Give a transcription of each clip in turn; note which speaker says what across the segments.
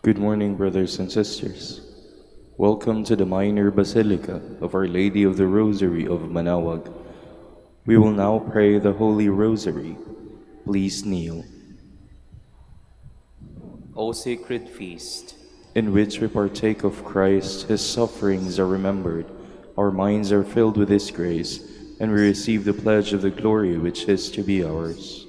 Speaker 1: Good morning, brothers and sisters. Welcome to the Minor Basilica of Our Lady of the Rosary of Manaoag. We will now pray the Holy Rosary. Please kneel.
Speaker 2: O sacred feast,
Speaker 1: In which we partake of Christ, his sufferings are remembered, our minds are filled with his grace, and we receive the pledge of the glory which is to be ours.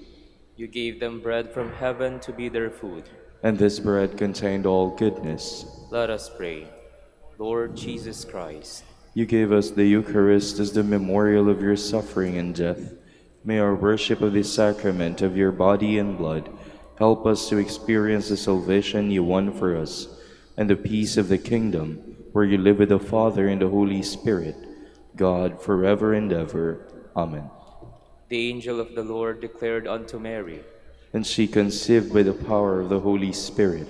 Speaker 2: you gave them bread from heaven to be their food.
Speaker 1: And this bread contained all goodness.
Speaker 2: Let us pray. Lord Jesus Christ,
Speaker 1: You gave us the Eucharist as the memorial of your suffering and death. May our worship of this sacrament of your body and blood help us to experience the salvation you won for us and the peace of the kingdom where you live with the Father and the Holy Spirit, God forever and ever. Amen.
Speaker 2: the angel of the Lord declared unto Mary,
Speaker 1: And she conceived by the power of the Holy Spirit.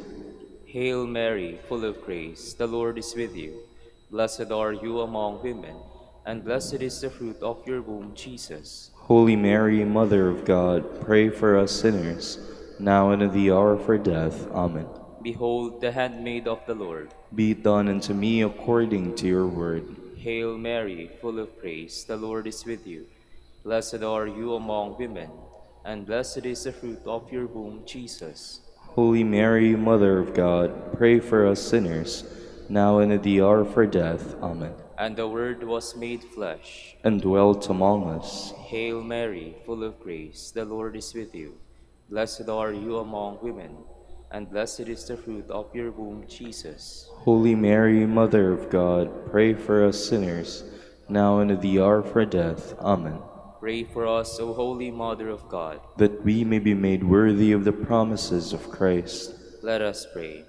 Speaker 2: Hail Mary, full of grace, the Lord is with you. Blessed are you among women, and blessed is the fruit of your womb, Jesus.
Speaker 1: Holy Mary, Mother of God, pray for us sinners, now and at the hour of our death. Amen.
Speaker 2: Behold the handmaid of the Lord.
Speaker 1: Be it done unto me according to your word.
Speaker 2: Hail Mary, full of grace, the Lord is with you. Blessed are you among women, and blessed is the fruit of your womb, Jesus.
Speaker 1: Holy Mary, Mother of God, pray for us sinners, now and at the hour of our death. Amen.
Speaker 2: And the Word was made flesh,
Speaker 1: And dwelt among us.
Speaker 2: Hail Mary, full of grace, the Lord is with you. Blessed are you among women, and blessed is the fruit of your womb, Jesus.
Speaker 1: Holy Mary, Mother of God, pray for us sinners, now and at the hour of our death. Amen.
Speaker 2: Pray for us, O Holy Mother of God.
Speaker 1: That we may be made worthy of the promises of Christ.
Speaker 2: Let us pray.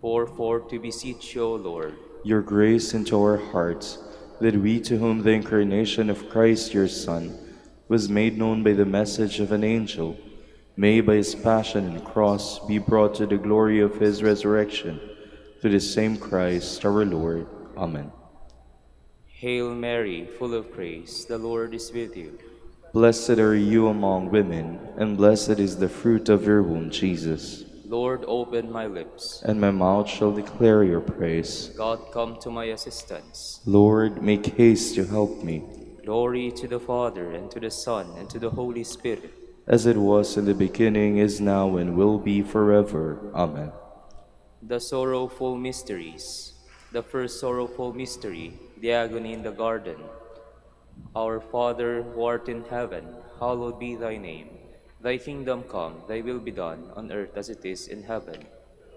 Speaker 2: Pour forth to beseech you, O Lord,
Speaker 1: your grace into our hearts, that we to whom the incarnation of Christ your Son was made known by the message of an angel, may by his passion and cross be brought to the glory of his resurrection, through the same Christ our Lord. Amen.
Speaker 2: Hail Mary, full of grace, the Lord is with you.
Speaker 1: Blessed are you among women, and blessed is the fruit of your womb, Jesus.
Speaker 2: Lord, open my lips,
Speaker 1: and my mouth shall declare your praise.
Speaker 2: God, come to my assistance.
Speaker 1: Lord, make haste to help me.
Speaker 2: Glory to the Father, and to the Son, and to the Holy Spirit.
Speaker 1: As it was in the beginning, is now, and will be forever. Amen.
Speaker 2: The sorrowful mysteries. The first sorrowful mystery, the agony in the garden. Our Father, who art in heaven, hallowed be thy name. Thy kingdom come, thy will be done, on earth as it is in heaven.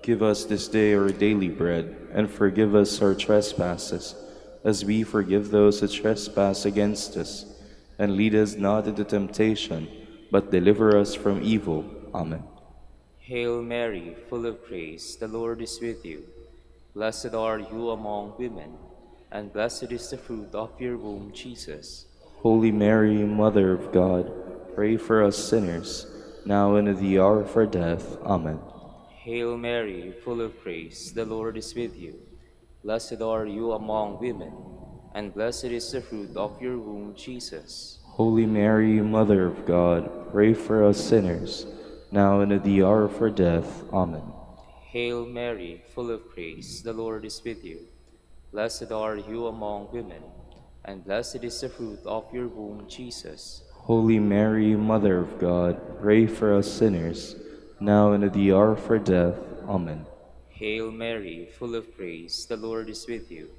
Speaker 1: Give us this day our daily bread, and forgive us our trespasses, as we forgive those who trespass against us. And lead us not into temptation, but deliver us from evil. Amen.
Speaker 2: Hail Mary, full of grace, the Lord is with you. Blessed are you among women, and blessed is the fruit of your womb, Jesus.
Speaker 1: Holy Mary, Mother of God, pray for us sinners, now and at the hour of our death. Amen.
Speaker 2: Hail Mary, full of grace, the Lord is with you. Blessed are you among women, and blessed is the fruit of your womb, Jesus.
Speaker 1: Holy Mary, Mother of God, pray for us sinners, now and at the hour of our death. Amen.
Speaker 2: Hail Mary, full of grace, the Lord is with you. Blessed are you among women, and blessed is the fruit of your womb, Jesus.
Speaker 1: Holy Mary, Mother of God, pray for us sinners, now and at the hour of our death. Amen.
Speaker 2: Hail Mary, full of grace, the Lord is with you.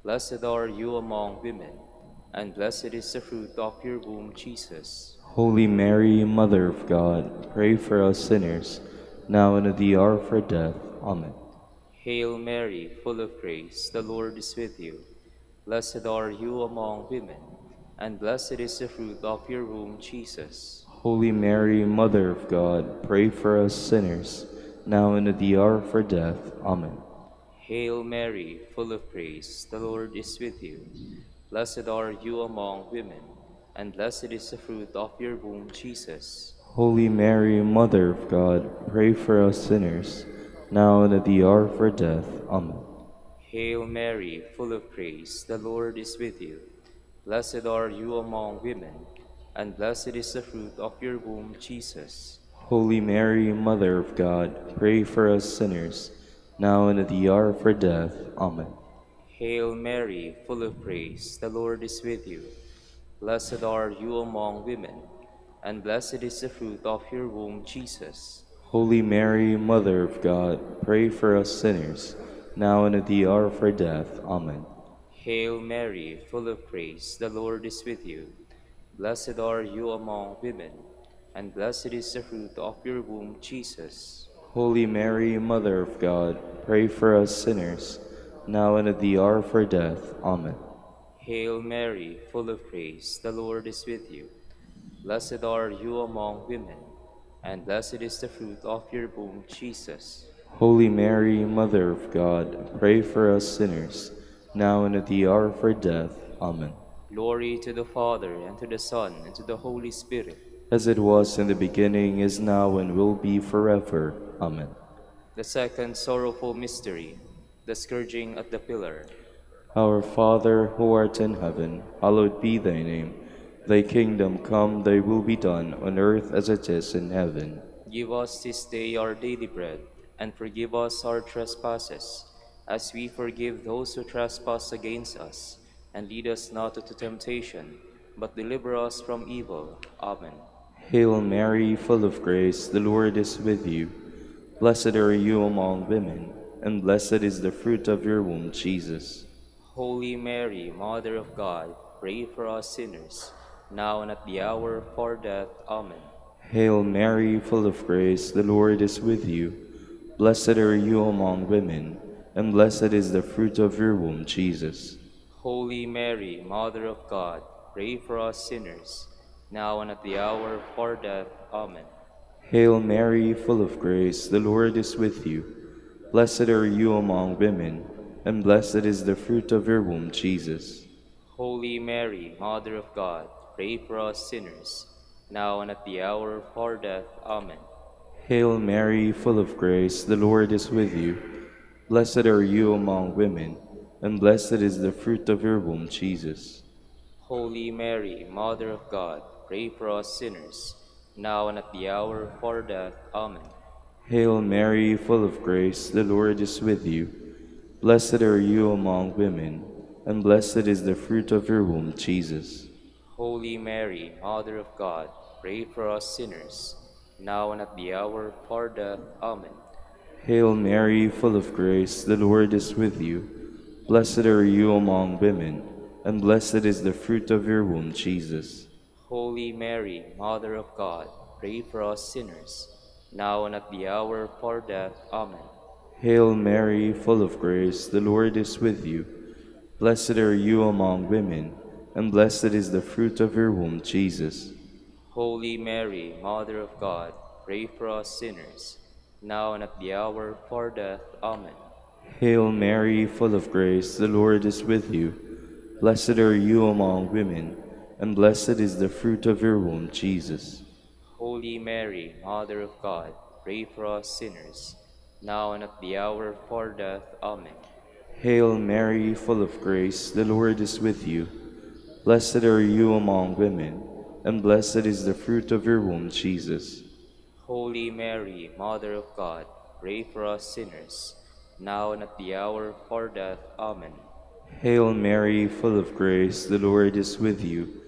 Speaker 2: Blessed are you among women, and blessed is the fruit of your womb, Jesus.
Speaker 1: Holy Mary, Mother of God, pray for us sinners, now and at the hour of our death. Amen.
Speaker 2: Hail Mary, full of grace, the Lord is with you. Blessed are you among women, and blessed is the fruit of your womb, Jesus.
Speaker 1: Holy Mary, Mother of God, pray for us sinners, now and at the hour of our death. Amen.
Speaker 2: Hail Mary, full of grace, the Lord is with you. Blessed are you among women, and blessed is the fruit of your womb, Jesus.
Speaker 1: Holy Mary, Mother of God, pray for us sinners, now and at the hour of our death. Amen.
Speaker 2: Hail Mary, full of grace, the Lord is with you. Blessed are you among women, and blessed is the fruit of your womb, Jesus.
Speaker 1: Holy Mary, Mother of God, pray for us sinners, now and at the hour of our death. Amen.
Speaker 2: Hail Mary, full of grace, the Lord is with you. Blessed are you among women, and blessed is the fruit of your womb, Jesus.
Speaker 1: Holy Mary, Mother of God, pray for us sinners, now and at the hour of our death. Amen.
Speaker 2: Hail Mary, full of grace, the Lord is with you. Blessed are you among women, and blessed is the fruit of your womb, Jesus.
Speaker 1: Holy Mary, Mother of God, pray for us sinners, now and at the hour of our death. Amen.
Speaker 2: Hail Mary, full of grace, the Lord is with you. Blessed are you among women, and blessed is the fruit of your womb, Jesus.
Speaker 1: Holy Mary, Mother of God, pray for us sinners, now and at the hour of our death. Amen.
Speaker 2: Glory to the Father, and to the Son, and to the Holy Spirit.
Speaker 1: As it was in the beginning, is now, and will be forever. Amen.
Speaker 2: The second sorrowful mystery, the scourging at the pillar.
Speaker 1: Our Father, who art in heaven, hallowed be thy name. Thy kingdom come, thy will be done, on earth as it is in heaven.
Speaker 2: Give us this day our daily bread, and forgive us our trespasses, as we forgive those who trespass against us. And lead us not into temptation, but deliver us from evil. Amen.
Speaker 1: Hail Mary, full of grace, the Lord is with you. Blessed are you among women, and blessed is the fruit of your womb, Jesus.
Speaker 2: Holy Mary, Mother of God, pray for us sinners, now and at the hour of our death. Amen.
Speaker 1: Hail Mary, full of grace, the Lord is with you. Blessed are you among women, and blessed is the fruit of your womb, Jesus.
Speaker 2: Holy Mary, Mother of God, pray for us sinners, now and at the hour of our death. Amen.
Speaker 1: Hail Mary, full of grace, the Lord is with you. Blessed are you among women, and blessed is the fruit of your womb, Jesus.
Speaker 2: Holy Mary, Mother of God, pray for us sinners, now and at the hour of our death. Amen.
Speaker 1: Hail Mary, full of grace, the Lord is with you. Blessed are you among women, and blessed is the fruit of your womb, Jesus.
Speaker 2: Holy Mary, Mother of God, pray for us sinners, now and at the hour of our death. Amen.
Speaker 1: Hail Mary, full of grace, the Lord is with you. Blessed are you among women, and blessed is the fruit of your womb, Jesus.
Speaker 2: Holy Mary, Mother of God, pray for us sinners, now and at the hour of our death. Amen.
Speaker 1: Hail Mary, full of grace, the Lord is with you. Blessed are you among women, and blessed is the fruit of your womb, Jesus.
Speaker 2: Holy Mary, Mother of God, pray for us sinners, now and at the hour of our death. Amen.
Speaker 1: Hail Mary, full of grace, the Lord is with you. Blessed are you among women, and blessed is the fruit of your womb, Jesus.
Speaker 2: Holy Mary, Mother of God, pray for us sinners, now and at the hour of our death. Amen.
Speaker 1: Hail Mary, full of grace, the Lord is with you. Blessed are you among women, and blessed is the fruit of your womb, Jesus.
Speaker 2: Holy Mary, Mother of God, pray for us sinners, now and at the hour of our death. Amen.
Speaker 1: Hail Mary, full of grace, the Lord is with you. Blessed are you among women, and blessed is the fruit of your womb, Jesus.
Speaker 2: Holy Mary, Mother of God, pray for us sinners, now and at the hour of our death. Amen.
Speaker 1: Hail Mary, full of grace, the Lord is with you.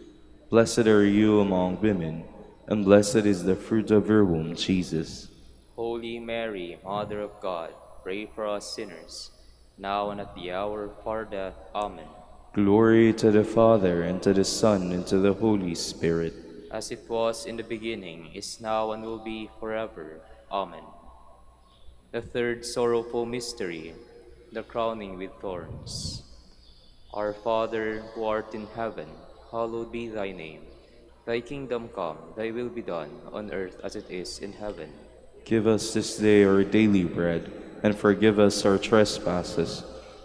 Speaker 1: Blessed are you among women, and blessed is the fruit of your womb, Jesus.
Speaker 2: Holy Mary, Mother of God, pray for us sinners, now and at the hour of our death. Amen.
Speaker 1: Glory to the Father, and to the Son, and to the Holy Spirit.
Speaker 2: As it was in the beginning, is now, and will be forever. Amen. The third sorrowful mystery, the crowning with thorns. Our Father, who art in heaven, hallowed be thy name. Thy kingdom come, thy will be done, on earth as it is in heaven.
Speaker 1: Give us this day our daily bread, and forgive us our trespasses,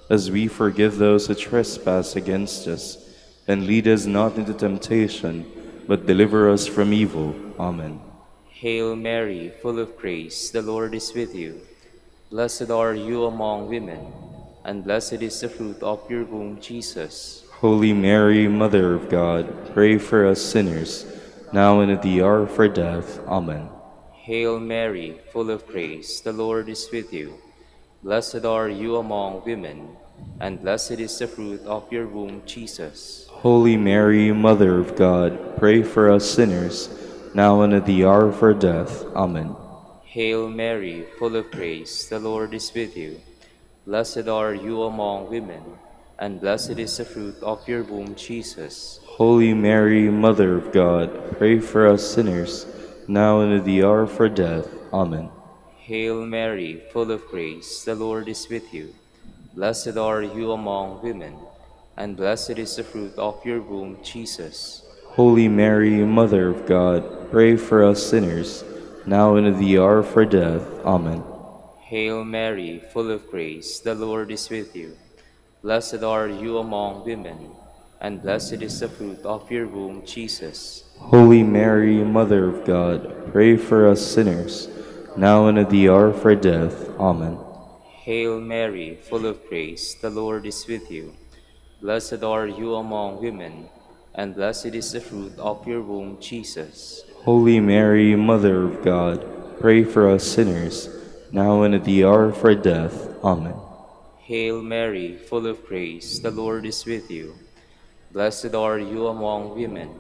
Speaker 1: as we forgive those who trespass against us. And lead us not into temptation, but deliver us from evil. Amen.
Speaker 2: Hail Mary, full of grace, the Lord is with you. Blessed are you among women, and blessed is the fruit of your womb, Jesus.
Speaker 1: Holy Mary, Mother of God, pray for us sinners, now and at the hour of our death. Amen.
Speaker 2: Hail Mary, full of grace, the Lord is with you. Blessed are you among women, and blessed is the fruit of your womb, Jesus.
Speaker 1: Holy Mary, Mother of God, pray for us sinners, now and at the hour of our death. Amen.
Speaker 2: Hail Mary, full of grace, the Lord is with you. Blessed are you among women, and blessed is the fruit of your womb, Jesus.
Speaker 1: Holy Mary, Mother of God, pray for us sinners, now and at the hour of our death. Amen.
Speaker 2: Hail Mary, full of grace, the Lord is with you. Blessed are you among women, and blessed is the fruit of your womb, Jesus.
Speaker 1: Holy Mary, Mother of God, pray for us sinners, now and at the hour of our death. Amen.
Speaker 2: Hail Mary, full of grace, the Lord is with you. Blessed are you among women, and blessed is the fruit of your womb, Jesus.
Speaker 1: Holy Mary, Mother of God, pray for us sinners, now and at the hour of our death. Amen.
Speaker 2: Hail Mary, full of grace, the Lord is with you. Blessed are you among women, and blessed is the fruit of your womb, Jesus.
Speaker 1: Holy Mary, Mother of God, pray for us sinners, now and at the hour of our death. Amen.
Speaker 2: Hail Mary, full of grace, the Lord is with you. Blessed are you among women,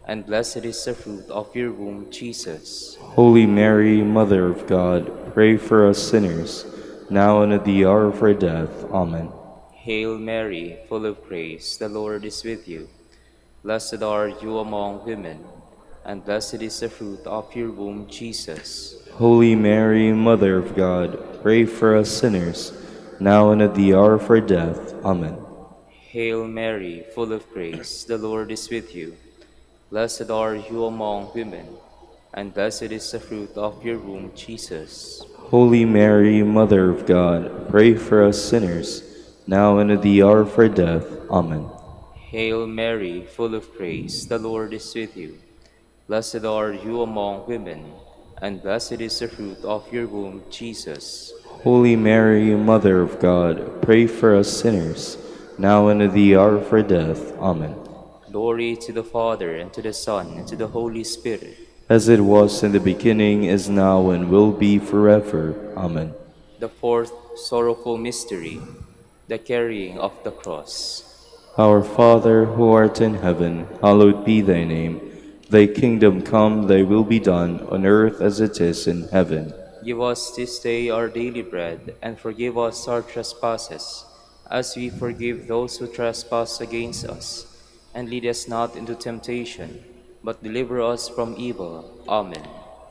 Speaker 2: and blessed is the fruit of your womb, Jesus.
Speaker 1: Holy Mary, Mother of God, pray for us sinners, now and at the hour of our death. Amen.
Speaker 2: Hail Mary, full of grace, the Lord is with you. Blessed are you among women, and blessed is the fruit of your womb, Jesus.
Speaker 1: Holy Mary, Mother of God, pray for us sinners, now and at the hour of our death. Amen.
Speaker 2: Hail Mary, full of grace, the Lord is with you. Blessed are you among women, and blessed is the fruit of your womb, Jesus.
Speaker 1: Holy Mary, Mother of God, pray for us sinners, now and at the hour of our death. Amen.
Speaker 2: Hail Mary, full of grace, the Lord is with you. Blessed are you among women, and blessed is the fruit of your womb, Jesus.
Speaker 1: Holy Mary, Mother of God, pray for us sinners, now and at the hour of our death. Amen.
Speaker 2: Glory to the Father, and to the Son, and to the Holy Spirit.
Speaker 1: As it was in the beginning, is now, and will be forever. Amen.
Speaker 2: The fourth sorrowful mystery, the carrying of the cross.
Speaker 1: Our Father, who art in heaven, hallowed be thy name. Thy kingdom come, thy will be done, on earth as it is in heaven.
Speaker 2: Give us this day our daily bread, and forgive us our trespasses, as we forgive those who trespass against us. And lead us not into temptation, but deliver us from evil. Amen.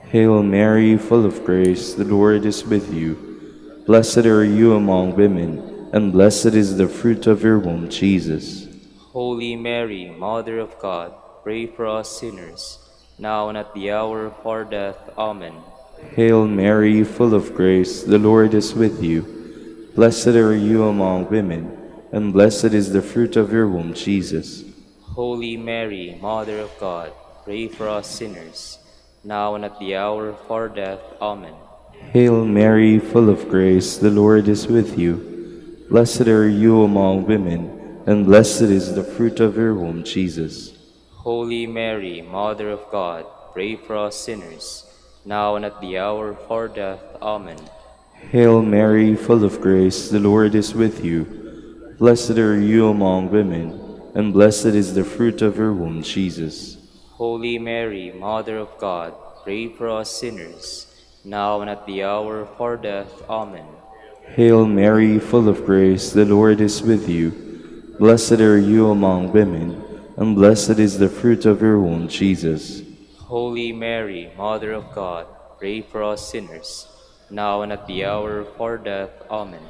Speaker 1: Hail Mary, full of grace, the Lord is with you. Blessed are you among women, and blessed is the fruit of your womb, Jesus.
Speaker 2: Holy Mary, Mother of God, pray for us sinners, now and at the hour of our death. Amen.
Speaker 1: Hail Mary, full of grace, the Lord is with you. Blessed are you among women, and blessed is the fruit of your womb, Jesus.
Speaker 2: Holy Mary, Mother of God, pray for us sinners, now and at the hour of our death. Amen.
Speaker 1: Hail Mary, full of grace, the Lord is with you. Blessed are you among women, and blessed is the fruit of your womb, Jesus.
Speaker 2: Holy Mary, Mother of God, pray for us sinners, now and at the hour of our death. Amen.
Speaker 1: Hail Mary, full of grace, the Lord is with you. Blessed are you among women, and blessed is the fruit of your womb, Jesus.
Speaker 2: Holy Mary, Mother of God, pray for us sinners, now and at the hour of our death. Amen.
Speaker 1: Hail Mary, full of grace, the Lord is with you. Blessed are you among women, and blessed is the fruit of your womb, Jesus.
Speaker 2: Holy Mary, Mother of God, pray for us sinners, now and at the hour of our death. Amen.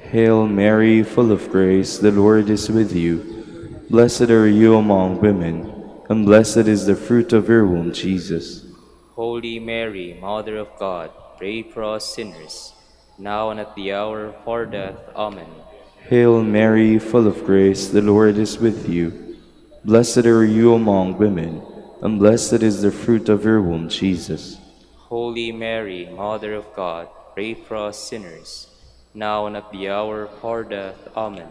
Speaker 1: Hail Mary, full of grace, the Lord is with you. Blessed are you among women, and blessed is the fruit of your womb, Jesus.
Speaker 2: Holy Mary, Mother of God, pray for us sinners, now and at the hour of our death. Amen.
Speaker 1: Hail Mary, full of grace, the Lord is with you. Blessed are you among women, and blessed is the fruit of your womb, Jesus.
Speaker 2: Holy Mary, Mother of God, pray for us sinners, now and at the hour of our death. Amen.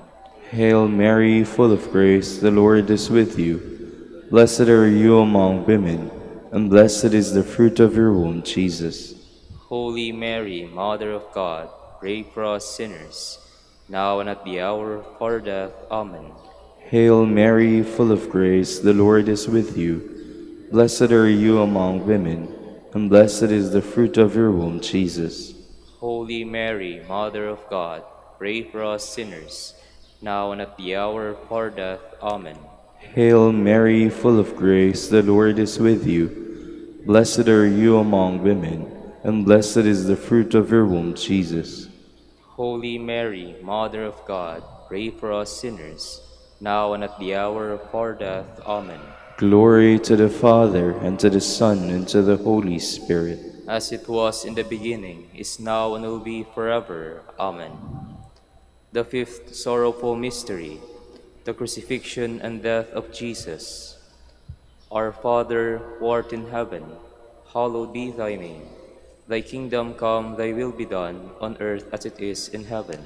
Speaker 1: Hail Mary, full of grace, the Lord is with you. Blessed are you among women, and blessed is the fruit of your womb, Jesus.
Speaker 2: Holy Mary, Mother of God, pray for us sinners, now and at the hour of our death. Amen.
Speaker 1: Hail Mary, full of grace, the Lord is with you. Blessed are you among women, and blessed is the fruit of your womb, Jesus.
Speaker 2: Holy Mary, Mother of God, pray for us sinners, now and at the hour of our death. Amen.
Speaker 1: Hail Mary, full of grace, the Lord is with you. Blessed are you among women, and blessed is the fruit of your womb, Jesus.
Speaker 2: Holy Mary, Mother of God, pray for us sinners, now and at the hour of our death. Amen.
Speaker 1: Glory to the Father, and to the Son, and to the Holy Spirit.
Speaker 2: As it was in the beginning, is now, and will be forever. Amen. The fifth sorrowful mystery, the crucifixion and death of Jesus. Our Father, who art in heaven, hallowed be thy name. Thy kingdom come, thy will be done, on earth as it is in heaven.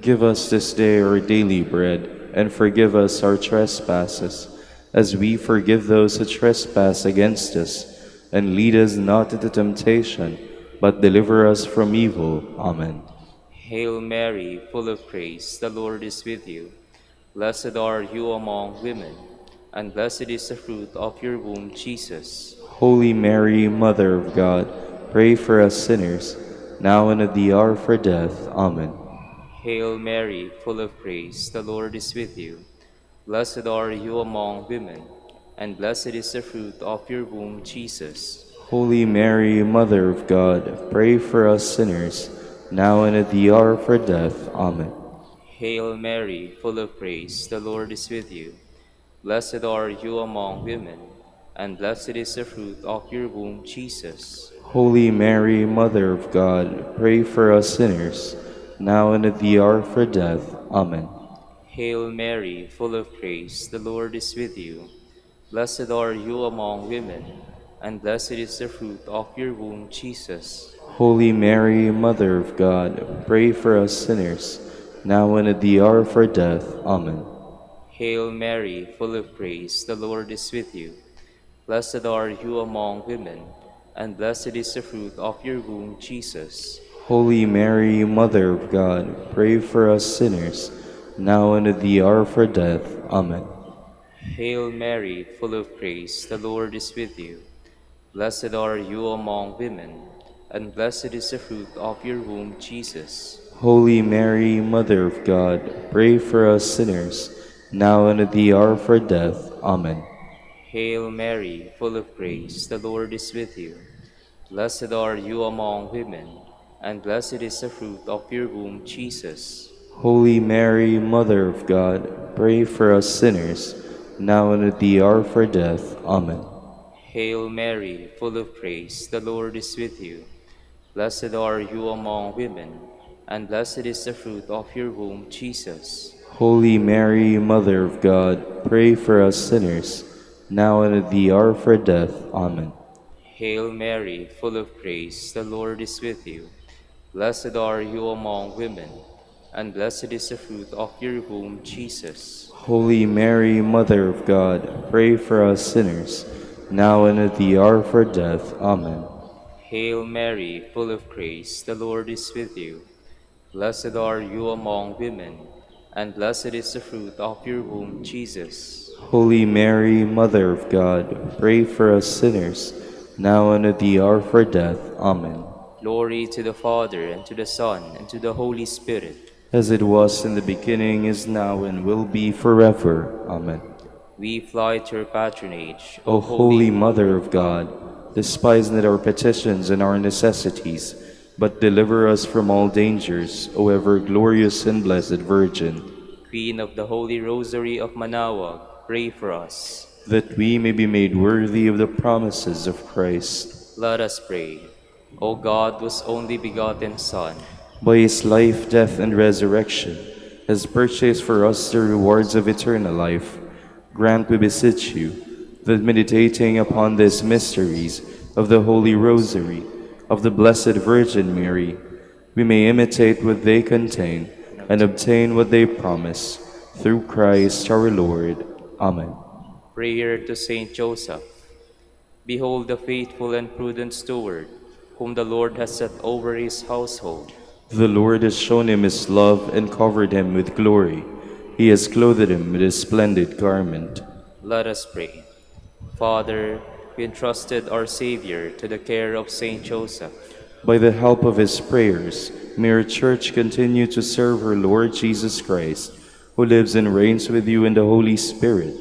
Speaker 1: Give us this day our daily bread, and forgive us our trespasses, as we forgive those who trespass against us. And lead us not into temptation, but deliver us from evil. Amen.
Speaker 2: Hail Mary, full of grace, the Lord is with you. Blessed are you among women, and blessed is the fruit of your womb, Jesus.
Speaker 1: Holy Mary, Mother of God, pray for us sinners, now and at the hour of our death. Amen.
Speaker 2: Hail Mary, full of grace, the Lord is with you. Blessed are you among women, and blessed is the fruit of your womb, Jesus.
Speaker 1: Holy Mary, Mother of God, pray for us sinners, now and at the hour of our death. Amen.
Speaker 2: Hail Mary, full of grace, the Lord is with you. Blessed are you among women, and blessed is the fruit of your womb, Jesus.
Speaker 1: Holy Mary, Mother of God, pray for us sinners, now and at the hour of our death. Amen.
Speaker 2: Hail Mary, full of grace, the Lord is with you. Blessed are you among women, and blessed is the fruit of your womb, Jesus.
Speaker 1: Holy Mary, Mother of God, pray for us sinners, now and at the hour of our death. Amen.
Speaker 2: Hail Mary, full of grace, the Lord is with you. Blessed are you among women, and blessed is the fruit of your womb, Jesus.
Speaker 1: Holy Mary, Mother of God, pray for us sinners, now and at the hour of our death. Amen.
Speaker 2: Hail Mary, full of grace, the Lord is with you. Blessed are you among women, and blessed is the fruit of your womb, Jesus.
Speaker 1: Holy Mary, Mother of God, pray for us sinners, now and at the hour of our death. Amen.
Speaker 2: Hail Mary, full of grace, the Lord is with you. Blessed are you among women, and blessed is the fruit of your womb, Jesus.
Speaker 1: Holy Mary, Mother of God, pray for us sinners, now and at the hour of our death. Amen.
Speaker 2: Hail Mary, full of grace, the Lord is with you. Blessed are you among women, and blessed is the fruit of your womb, Jesus.
Speaker 1: Holy Mary, Mother of God, pray for us sinners, now and at the hour of our death. Amen.
Speaker 2: Hail Mary, full of grace, the Lord is with you. Blessed are you among women, and blessed is the fruit of your womb, Jesus.
Speaker 1: Holy Mary, Mother of God, pray for us sinners, now and at the hour of our death. Amen.
Speaker 2: Hail Mary, full of grace, the Lord is with you. Blessed are you among women, and blessed is the fruit of your womb, Jesus.
Speaker 1: Holy Mary, Mother of God, pray for us sinners, now and at the hour of our death. Amen.
Speaker 2: Glory to the Father, and to the Son, and to the Holy Spirit.
Speaker 1: As it was in the beginning, is now, and will be forever. Amen.
Speaker 2: We fly to your patronage,
Speaker 1: O Holy Mother of God, despise not our petitions and our necessities, but deliver us from all dangers, O ever glorious and blessed Virgin.
Speaker 2: Queen of the Holy Rosary of Manaoag, pray for us.
Speaker 1: That we may be made worthy of the promises of Christ.
Speaker 2: Let us pray. O God, whose only begotten Son,
Speaker 1: by his life, death, and resurrection, has purchased for us the rewards of eternal life, grant, we beseech you, that meditating upon these mysteries of the Holy Rosary, of the Blessed Virgin Mary, we may imitate what they contain and obtain what they promise, through Christ our Lord. Amen.
Speaker 2: Prayer to Saint Joseph. Behold the faithful and prudent steward, whom the Lord has set over his household.
Speaker 1: The Lord has shown him his love and covered him with glory. He has clothed him with a splendid garment.
Speaker 2: Let us pray. Father, we entrusted our Savior to the care of Saint Joseph.
Speaker 1: By the help of his prayers, may our Church continue to serve her Lord Jesus Christ, who lives and reigns with you in the Holy Spirit,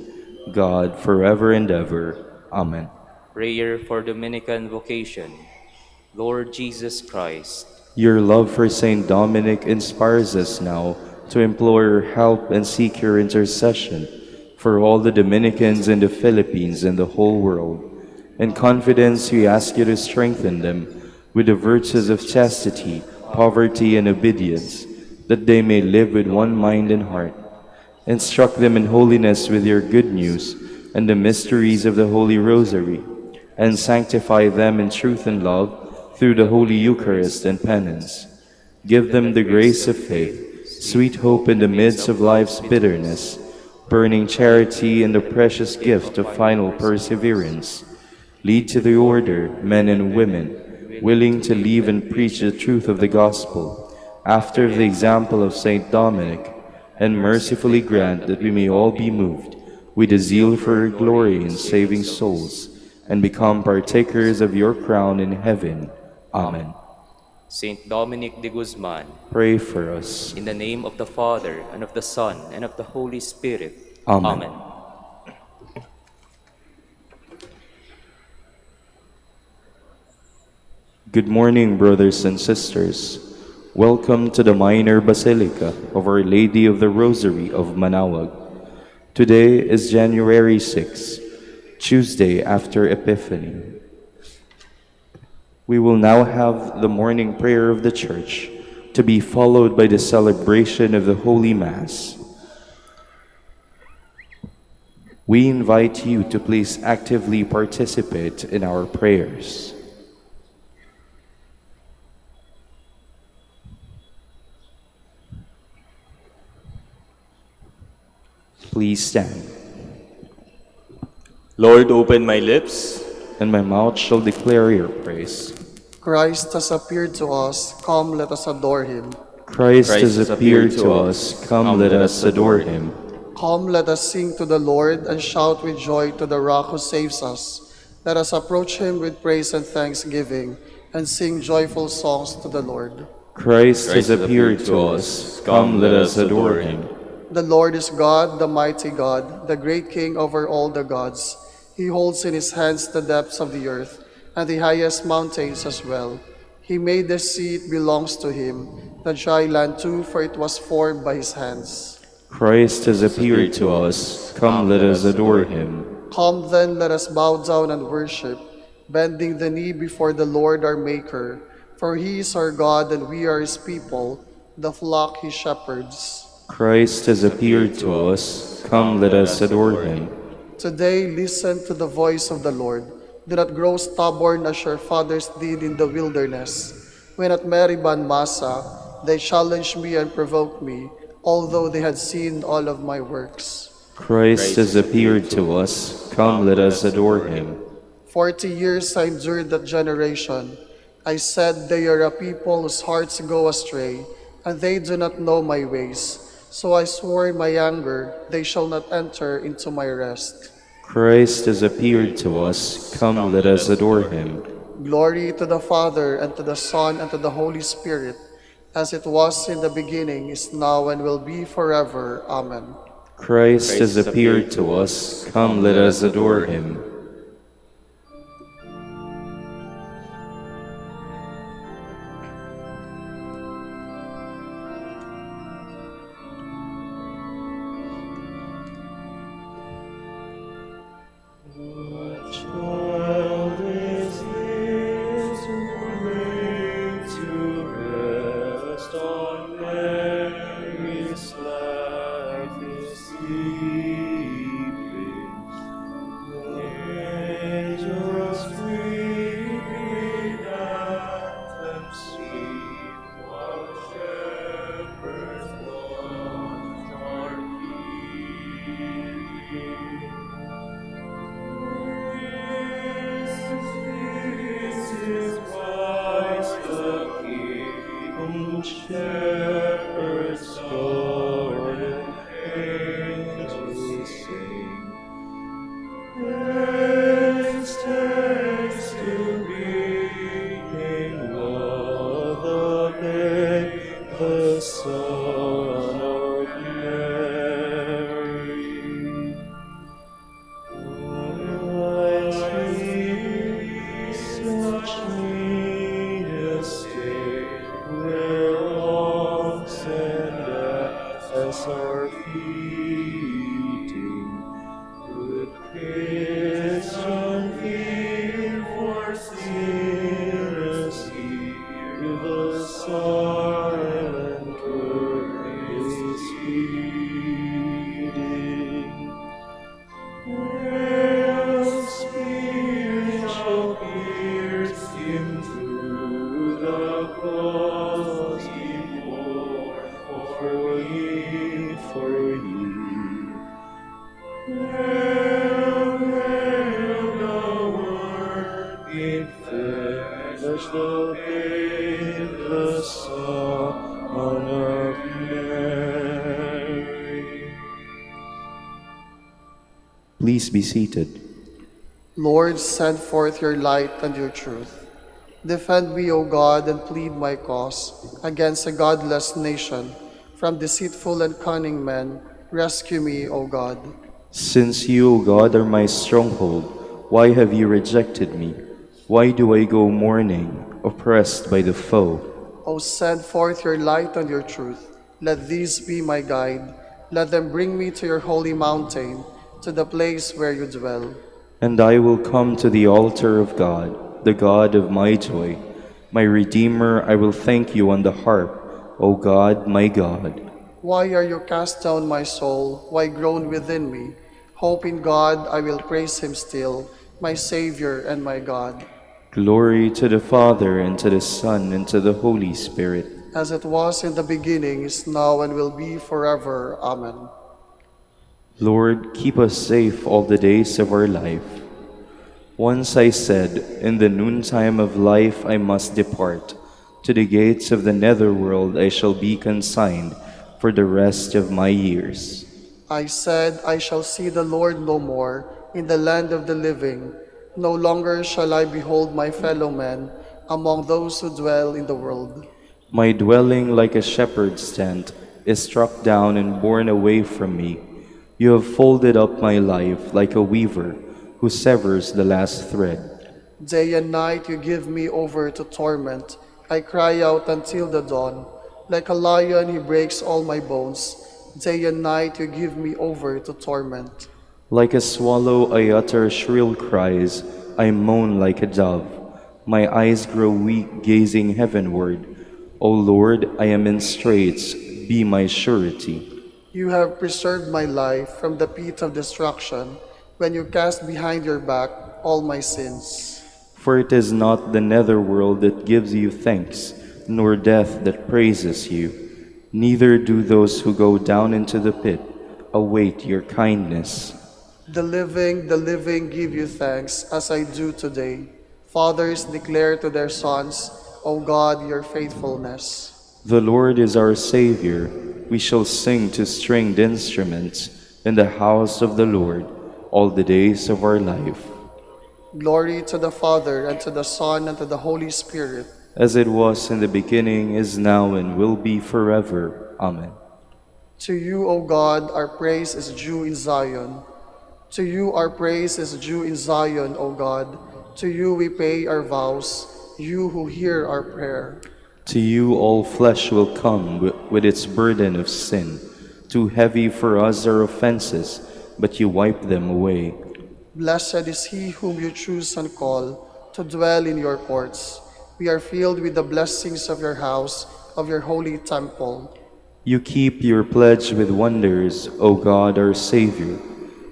Speaker 1: God, forever and ever. Amen.
Speaker 2: Prayer for Dominican vocation. Lord Jesus Christ,
Speaker 1: Your love for Saint Dominic inspires us now to implore your help and seek your intercession for all the Dominicans in the Philippines and the whole world. In confidence, we ask you to strengthen them with the virtues of chastity, poverty, and obedience, that they may live with one mind and heart. Instruct them in holiness with your good news and the mysteries of the Holy Rosary, and sanctify them in truth and love through the Holy Eucharist and penance. Give them the grace of faith, sweet hope in the midst of life's bitterness, burning charity and the precious gift of final perseverance. Lead to the order men and women, willing to live and preach the truth of the gospel, after the example of Saint Dominic, and mercifully grant that we may all be moved with a zeal for your glory in saving souls, and become partakers of your crown in heaven. Amen.
Speaker 2: Saint Dominic de Guzman,
Speaker 1: Pray for us.
Speaker 2: in the name of the Father, and of the Son, and of the Holy Spirit.
Speaker 1: Amen. Good morning, brothers and sisters. Welcome to the Minor Basilica of Our Lady of the Rosary of Manaoag. Today is January 6, Tuesday after Epiphany. We will now have the morning prayer of the Church, to be followed by the celebration of the Holy Mass. We invite you to please actively participate in our prayers. Please stand.
Speaker 3: Lord, open my lips,
Speaker 1: And my mouth shall declare your praise.
Speaker 4: Christ has appeared to us. Come, let us adore him.
Speaker 1: Christ has appeared to us. Come, let us adore him.
Speaker 4: Come, let us sing to the Lord and shout with joy to the rock who saves us. Let us approach him with praise and thanksgiving and sing joyful songs to the Lord.
Speaker 1: Christ has appeared to us. Come, let us adore him.
Speaker 4: The Lord is God, the mighty God, the great King over all the gods. He holds in his hands the depths of the earth and the highest mountains as well. He made the sea, it belongs to him, the dry land too, for it was formed by his hands.
Speaker 1: Christ has appeared to us. Come, let us adore him.
Speaker 4: Come then, let us bow down and worship, bending the knee before the Lord our Maker. For he is our God and we are his people, the flock he shepherds.
Speaker 1: Christ has appeared to us. Come, let us adore him.
Speaker 4: Today, listen to the voice of the Lord. Do not grow stubborn as your fathers did in the wilderness. When at Meribah Massa, they challenged me and provoked me, although they had seen all of my works.
Speaker 1: Christ has appeared to us. Come, let us adore him.
Speaker 4: 40 years I endured that generation. I said, they are a people whose hearts go astray, and they do not know my ways. So I swore in my anger, they shall not enter into my rest.
Speaker 1: Christ has appeared to us. Come, let us adore him.
Speaker 4: Glory to the Father, and to the Son, and to the Holy Spirit, as it was in the beginning, is now, and will be forever. Amen.
Speaker 1: Christ has appeared to us. Come, let us adore him. Shepherds guard and angels sing. Praise thanks to thee, King God the Lamb, the Son of Mary. Such estate where wrongs and as are feeding, good Christian fear for sinners hear the silent word is speeding. Where Spirit shall pierce him through the cross he bore for ye, for ye. Where the Word in flesh, the babe, the Son of Mary. Please be seated.
Speaker 4: Lord, send forth your light and your truth. Defend me, O God, and plead my cause against a godless nation. From deceitful and cunning men, rescue me, O God.
Speaker 1: Since you, O God, are my stronghold, why have you rejected me? Why do I go mourning, oppressed by the foe?
Speaker 4: O send forth your light and your truth. Let these be my guide. Let them bring me to your holy mountain, to the place where you dwell.
Speaker 1: And I will come to the altar of God, the God of my joy. My Redeemer, I will thank you on the harp, O God, my God.
Speaker 4: Why are you cast down, my soul? Why groan within me? Hope in God, I will praise him still, my Savior and my God.
Speaker 1: Glory to the Father, and to the Son, and to the Holy Spirit.
Speaker 4: As it was in the beginning, is now, and will be forever. Amen.
Speaker 1: Lord, keep us safe all the days of our life. Once I said, in the noontime of life I must depart. To the gates of the netherworld I shall be consigned for the rest of my years.
Speaker 4: I said, I shall see the Lord no more in the land of the living. No longer shall I behold my fellow men among those who dwell in the world.
Speaker 1: My dwelling, like a shepherd's tent, is struck down and borne away from me. You have folded up my life like a weaver who severs the last thread.
Speaker 4: Day and night you give me over to torment. I cry out until the dawn. Like a lion he breaks all my bones. Day and night you give me over to torment.
Speaker 1: Like a swallow I utter shrill cries, I moan like a dove. My eyes grow weak gazing heavenward. O Lord, I am in straits, be my surety.
Speaker 4: You have preserved my life from the pit of destruction, when you cast behind your back all my sins.
Speaker 1: For it is not the netherworld that gives you thanks, nor death that praises you. Neither do those who go down into the pit await your kindness.
Speaker 4: The living give you thanks, as I do today. Fathers declare to their sons, O God, your faithfulness.
Speaker 1: The Lord is our Savior. We shall sing to stringed instruments in the house of the Lord all the days of our life.
Speaker 4: Glory to the Father, and to the Son, and to the Holy Spirit.
Speaker 1: As it was in the beginning, is now, and will be forever. Amen.
Speaker 4: To you, O God, our praise is due in Zion. To you our praise is due in Zion, O God. To you we pay our vows, you who hear our prayer.
Speaker 1: To you all flesh will come with its burden of sin. Too heavy for us are offenses, but you wipe them away.
Speaker 4: Blessed is he whom you choose and call to dwell in your courts. We are filled with the blessings of your house, of your holy temple.
Speaker 1: You keep your pledge with wonders, O God our Savior,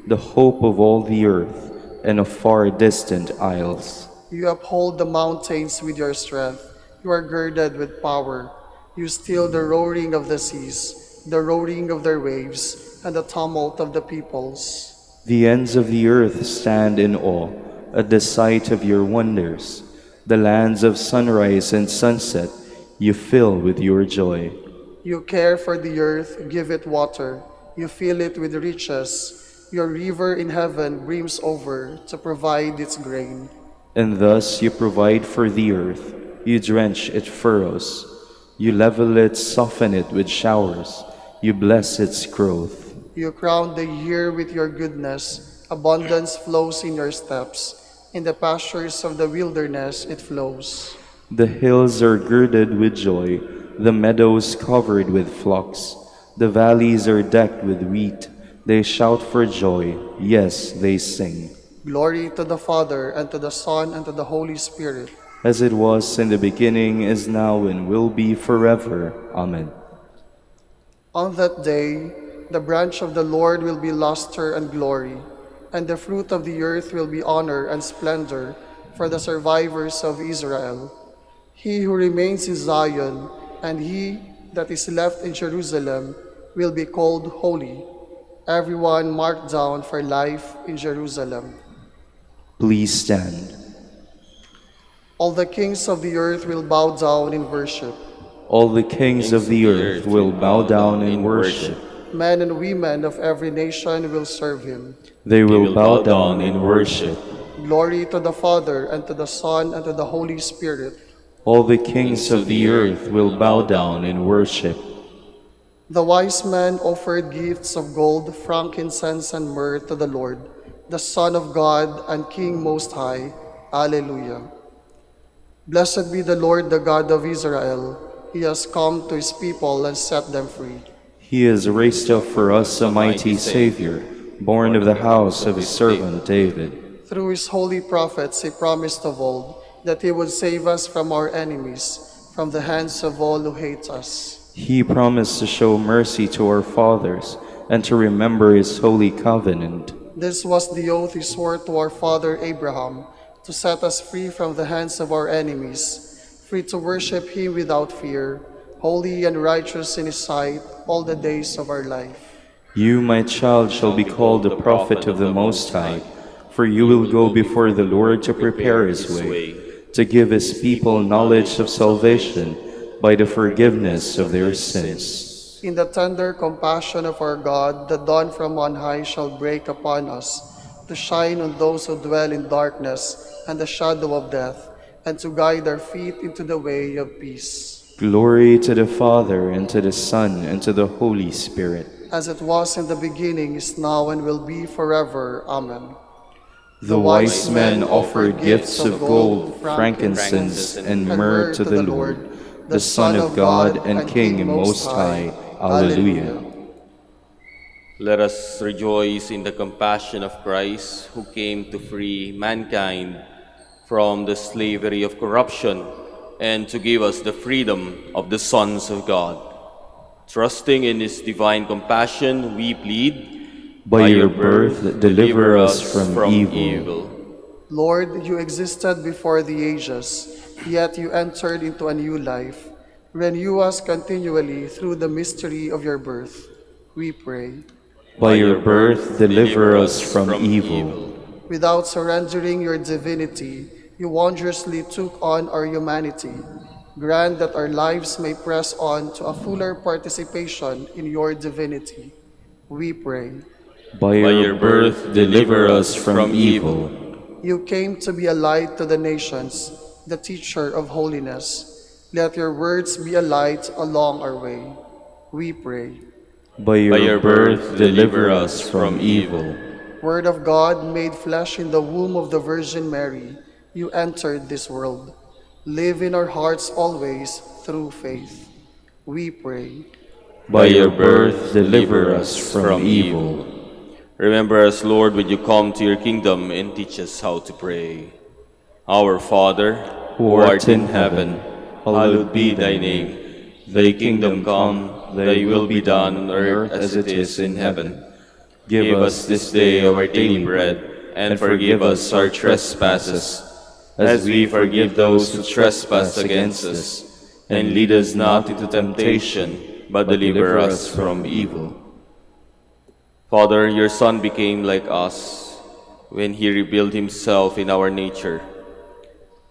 Speaker 1: the hope of all the earth and of far distant isles.
Speaker 4: You uphold the mountains with your strength. You are girded with power. You still the roaring of the seas, the roaring of their waves, and the tumult of the peoples.
Speaker 1: The ends of the earth stand in awe at the sight of your wonders. The lands of sunrise and sunset you fill with your joy.
Speaker 4: You care for the earth, give it water. You fill it with riches. Your river in heaven brims over to provide its grain.
Speaker 1: And thus you provide for the earth, you drench its furrows. You level it, soften it with showers, you bless its growth.
Speaker 4: You crown the year with your goodness. Abundance flows in your steps. In the pastures of the wilderness it flows.
Speaker 1: The hills are girded with joy, the meadows covered with flocks. The valleys are decked with wheat. They shout for joy, yes, they sing.
Speaker 4: Glory to the Father, and to the Son, and to the Holy Spirit.
Speaker 1: As it was in the beginning, is now, and will be forever. Amen.
Speaker 4: On that day, the branch of the Lord will be luster and glory, and the fruit of the earth will be honor and splendor for the survivors of Israel. He who remains in Zion, and he that is left in Jerusalem, will be called holy, everyone marked down for life in Jerusalem.
Speaker 1: Please stand.
Speaker 4: All the kings of the earth will bow down in worship.
Speaker 1: All the kings of the earth will bow down in worship.
Speaker 4: Men and women of every nation will serve him.
Speaker 1: They will bow down in worship.
Speaker 4: Glory to the Father, and to the Son, and to the Holy Spirit.
Speaker 1: All the kings of the earth will bow down in worship.
Speaker 4: The wise men offered gifts of gold, frankincense, and myrrh to the Lord, the Son of God and King Most High. Alleluia. Blessed be the Lord, the God of Israel. He has come to his people and set them free.
Speaker 1: He has raised up for us a mighty Savior, born of the house of his servant David.
Speaker 4: Through his holy prophets he promised of old that he would save us from our enemies, from the hands of all who hate us.
Speaker 1: He promised to show mercy to our fathers and to remember his holy covenant.
Speaker 4: This was the oath he swore to our father Abraham, to set us free from the hands of our enemies, free to worship him without fear, holy and righteous in his sight all the days of our life.
Speaker 1: You, my child, shall be called the prophet of the Most High, for you will go before the Lord to prepare his way, to give his people knowledge of salvation by the forgiveness of their sins.
Speaker 4: In the tender compassion of our God, the dawn from on high shall break upon us, to shine on those who dwell in darkness and the shadow of death, and to guide our feet into the way of peace.
Speaker 1: Glory to the Father, and to the Son, and to the Holy Spirit.
Speaker 4: As it was in the beginning, is now, and will be forever. Amen.
Speaker 1: The wise men offered gifts of gold, frankincense, and myrrh to the Lord, the Son of God and King Most High. Alleluia.
Speaker 3: Let us rejoice in the compassion of Christ, who came to free mankind from the slavery of corruption and to give us the freedom of the sons of God. Trusting in his divine compassion, we plead,
Speaker 1: by your birth, deliver us from evil.
Speaker 4: Lord, you existed before the ages, yet you entered into a new life. Renew us continually through the mystery of your birth, we pray.
Speaker 1: By your birth, deliver us from evil.
Speaker 4: Without surrendering your divinity, you wondrously took on our humanity. Grant that our lives may press on to a fuller participation in your divinity, we pray.
Speaker 1: By your birth, deliver us from evil.
Speaker 4: You came to be a light to the nations, the teacher of holiness. Let your words be a light along our way, we pray.
Speaker 1: By your birth, deliver us from evil.
Speaker 4: Word of God made flesh in the womb of the Virgin Mary, you entered this world. Live in our hearts always through faith, we pray.
Speaker 1: By your birth, deliver us from evil.
Speaker 3: Remember us, Lord, when you come to your kingdom, and teach us how to pray. Our Father, who art in heaven, hallowed be thy name. Thy kingdom come, thy will be done on earth as it is in heaven. Give us this day our daily bread, and forgive us our trespasses, as we forgive those who trespass against us. And lead us not into temptation, but deliver us from evil. Father, your Son became like us when he revealed himself in our nature.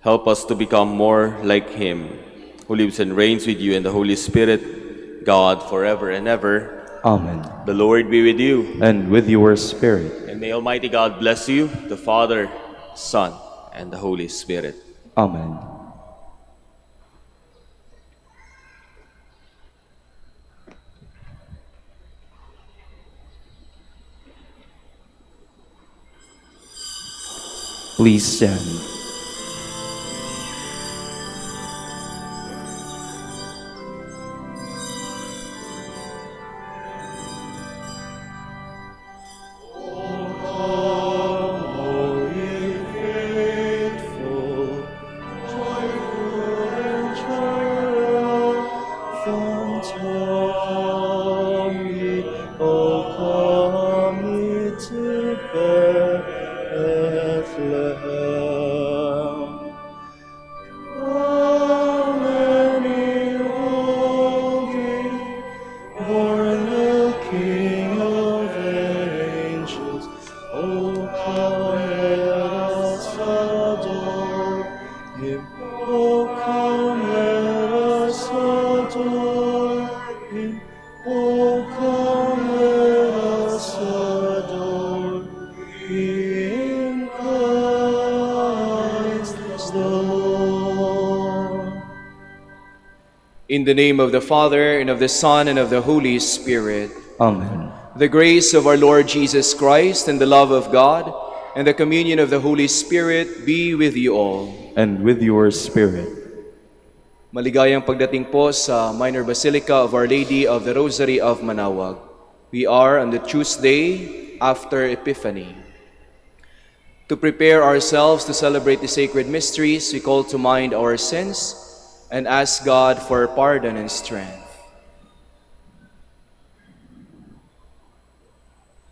Speaker 3: Help us to become more like him, who lives and reigns with you in the Holy Spirit, God, forever and ever.
Speaker 1: Amen.
Speaker 3: The Lord be with you.
Speaker 1: And with your spirit.
Speaker 3: And may Almighty God bless you, the Father, Son, and the Holy Spirit.
Speaker 1: Amen. Please stand.
Speaker 5: In the name of the Father, and of the Son, and of the Holy Spirit.
Speaker 1: Amen.
Speaker 5: The grace of our Lord Jesus Christ, and the love of God, and the communion of the Holy Spirit be with you all.
Speaker 1: And with your spirit.
Speaker 5: Maligayang pagdating po sa Minor Basilica of Our Lady of the Rosary of Manaoag. We are on the Tuesday after Epiphany. To prepare ourselves to celebrate the sacred mysteries, we call to mind our sins and ask God for pardon and strength.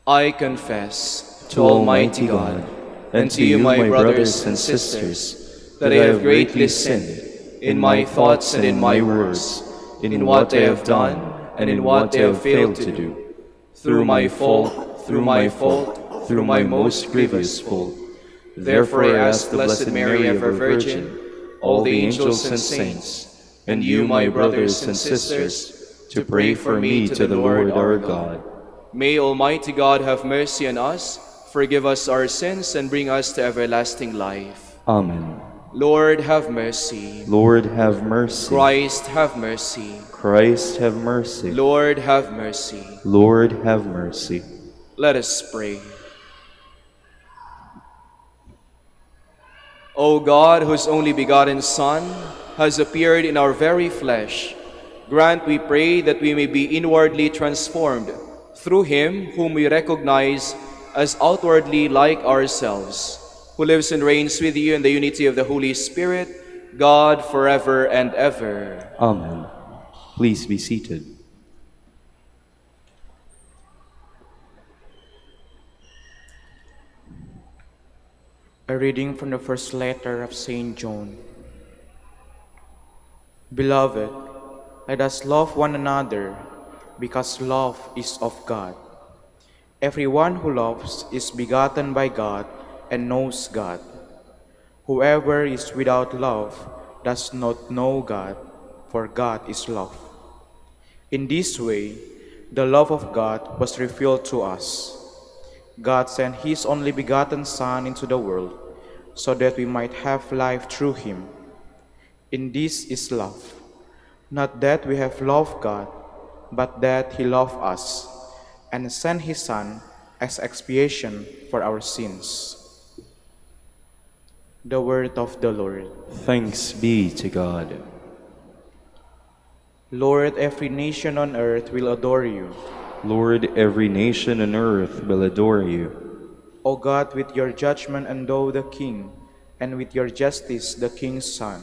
Speaker 5: I confess to Almighty God and to you, my brothers and sisters, that I have greatly sinned in my thoughts and in my words, in what I have done and in what I have failed to do, through my fault, through my most grievous fault. Therefore I ask the Blessed Mary, ever Virgin, all the angels and saints, and you, my brothers and sisters, to pray for me to the Lord our God. May Almighty God have mercy on us, forgive us our sins, and bring us to everlasting life.
Speaker 1: Amen.
Speaker 5: Lord, have mercy.
Speaker 1: Lord, have mercy.
Speaker 5: Christ, have mercy.
Speaker 1: Christ, have mercy.
Speaker 5: Lord, have mercy.
Speaker 1: Lord, have mercy.
Speaker 5: Let us pray. O God, whose only begotten Son has appeared in our very flesh, grant, we pray, that we may be inwardly transformed through him whom we recognize as outwardly like ourselves, who lives and reigns with you in the unity of the Holy Spirit, God, forever and ever.
Speaker 1: Amen. Please be seated.
Speaker 6: A reading from the first letter of St. John. Beloved, let us love one another, because love is of God. Everyone who loves is begotten by God and knows God. Whoever is without love does not know God, for God is love. In this way, the love of God was revealed to us. God sent his only begotten Son into the world, so that we might have life through him. In this is love, not that we have loved God, but that he loved us, and sent his Son as expiation for our sins. The word of the Lord.
Speaker 1: Thanks be to God.
Speaker 6: Lord, every nation on earth will adore you.
Speaker 1: Lord, every nation on earth will adore you.
Speaker 6: O God, with your judgment endow the king, and with your justice the king's son.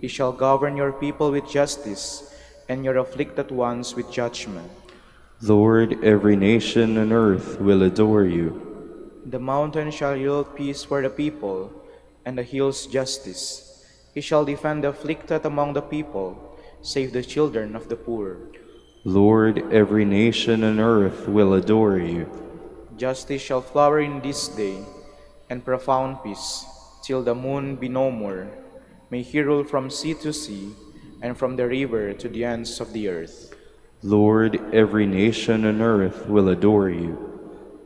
Speaker 6: He shall govern your people with justice, and your afflicted ones with judgment.
Speaker 1: Lord, every nation on earth will adore you.
Speaker 6: The mountain shall yield peace for the people, and the hills justice. He shall defend the afflicted among the people, save the children of the poor.
Speaker 1: Lord, every nation on earth will adore you.
Speaker 6: Justice shall flower in this day, and profound peace, till the moon be no more. May he rule from sea to sea, and from the river to the ends of the earth.
Speaker 1: Lord, every nation on earth will adore you.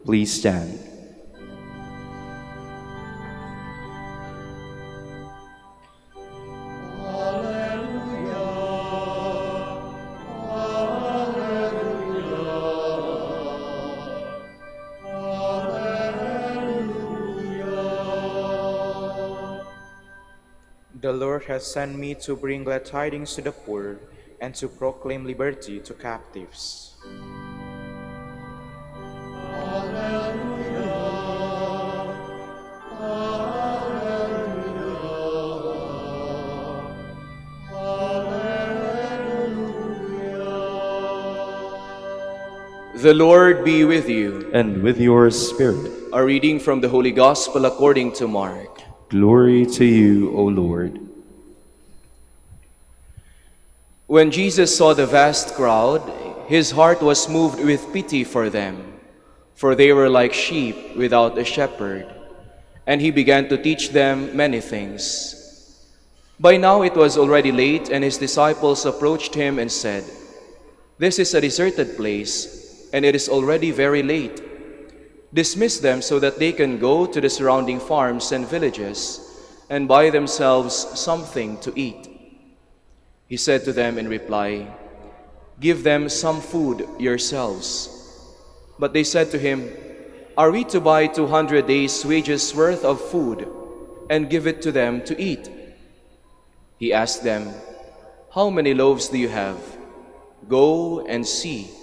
Speaker 1: Please stand.
Speaker 6: The Lord has sent me to bring glad tidings to the poor and to proclaim liberty to captives.
Speaker 5: The Lord be with you.
Speaker 1: And with your spirit.
Speaker 5: A reading from the Holy Gospel according to Mark.
Speaker 1: Glory to you, O Lord.
Speaker 5: When Jesus saw the vast crowd, his heart was moved with pity for them, for they were like sheep without a shepherd, and he began to teach them many things. By now it was already late, and his disciples approached him and said, "This is a deserted place, and it is already very late. Dismiss them so that they can go to the surrounding farms and villages and buy themselves something to eat." He said to them in reply, "Give them some food yourselves." But they said to him, "Are we to buy 200 days' wages worth of food and give it to them to eat?" He asked them, "How many loaves do you have? Go and see."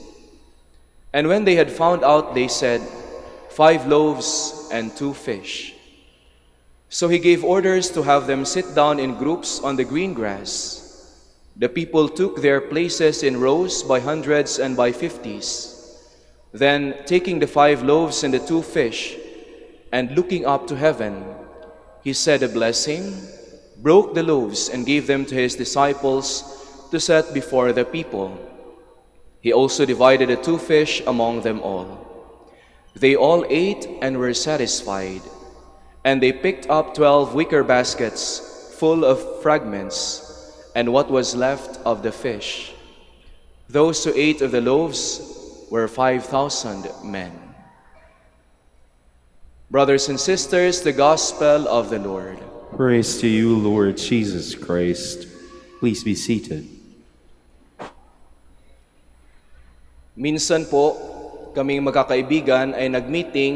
Speaker 5: And when they had found out, they said, 5 loaves and 2 fish. So he gave orders to have them sit down in groups on the green grass. The people took their places in rows by hundreds and by 50s. Then, taking the 5 loaves and the 2 fish, and looking up to heaven, he said a blessing, broke the loaves, and gave them to his disciples to set before the people. He also divided the 2 fish among them all. They all ate and were satisfied, and they picked up 12 wicker baskets full of fragments, and what was left of the fish. Those who ate of the loaves were 5,000 men. Brothers and sisters, the Gospel of the Lord.
Speaker 1: Praise to you, Lord Jesus Christ. Please be seated.
Speaker 5: Minsan po, kaming magkakaibigan ay nag-meeting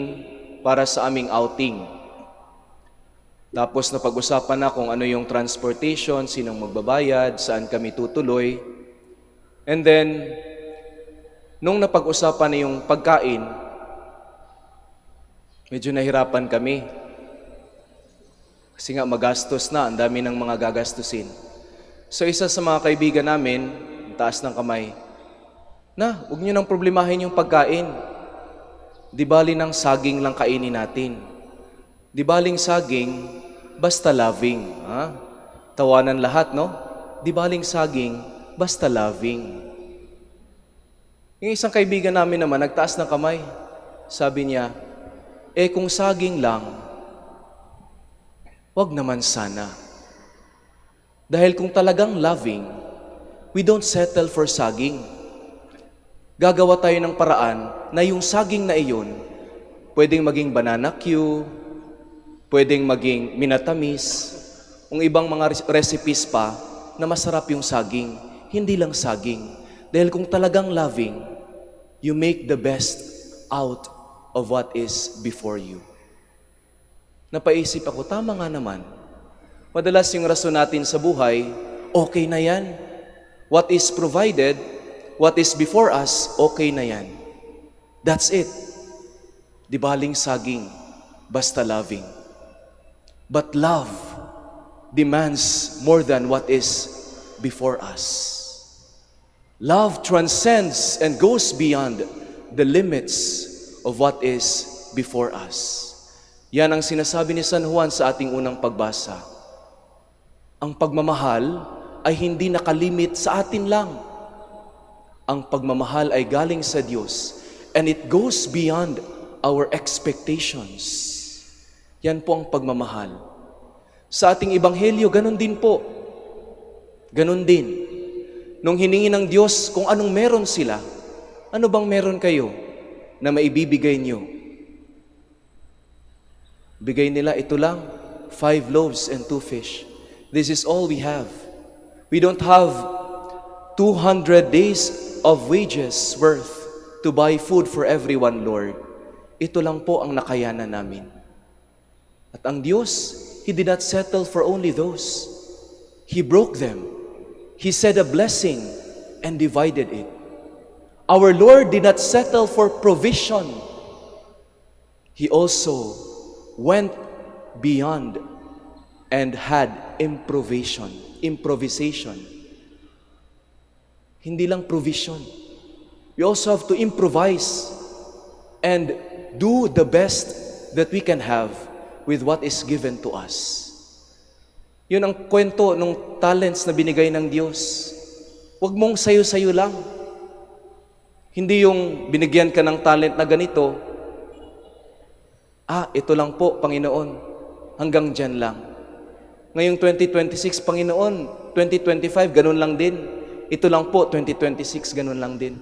Speaker 5: para sa aming outing. Tapos napag-usapan na kung ano yung transportation, sinong magbabayad, saan kami tutuloy. And then, nung napag-usapan na yung pagkain, medyo nahirapan kami. Kasi nga magastos na, ang dami ng mga gagastusin. So isa sa mga kaibigan namin, taas ng kamay, "Na, huwag niyo nang problemahin yung pagkain. Di bali ng saging lang kainin natin. Di baling saging, basta loving." Tawanan lahat, no? Di baling saging, basta loving. Yung isang kaibigan namin naman, nagtaas ng kamay. Sabi niya, kung saging lang, wag naman sana. Dahil kung talagang loving, we don't settle for saging. Gagawa tayo ng paraan na yung saging na iyon, pwedeng maging banana Q, pwedeng maging minatamis, kung ibang mga recipes pa na masarap yung saging, hindi lang saging. Dahil kung talagang loving, you make the best out of what is before you. Napaisip ako, tama nga naman. Madalas yung rason natin sa buhay, okay na yan. What is provided, what is before us, okay na yan. That's it. Di baling saging, basta loving. But love demands more than what is before us. Love transcends and goes beyond the limits of what is before us. Yan ang sinasabi ni San Juan sa ating unang pagbasa. Ang pagmamahal ay hindi nakalimit sa atin lang. Ang pagmamahal ay galing sa Diyos and it goes beyond our expectations. Yan po ang pagmamahal. Sa ating ebanghelyo, ganun din po. Ganun din. Nung hiningi ng Diyos kung anong meron sila, ano bang meron kayo na maibibigay niyo? Bigay nila ito lang, 5 loaves and 2 fish. This is all we have. We don't have 200 days of wages worth to buy food for everyone, Lord. Ito lang po ang nakayanan namin. At ang Diyos, He did not settle for only those. He broke them. He said a blessing and divided it. Our Lord did not settle for provision. He also went beyond and had improvisation. Hindi lang provision. We also have to improvise and do the best that we can have with what is given to us. Yun ang kwento ng talents na binigay ng Diyos. Huwag mong sayo-sayo lang. Hindi yung binigyan ka ng talent na ganito, ito lang po, Panginoon, hanggang dyan lang. Ngayong 2026, Panginoon, 2025, ganun lang din. Ito lang po, 2026, ganun lang din.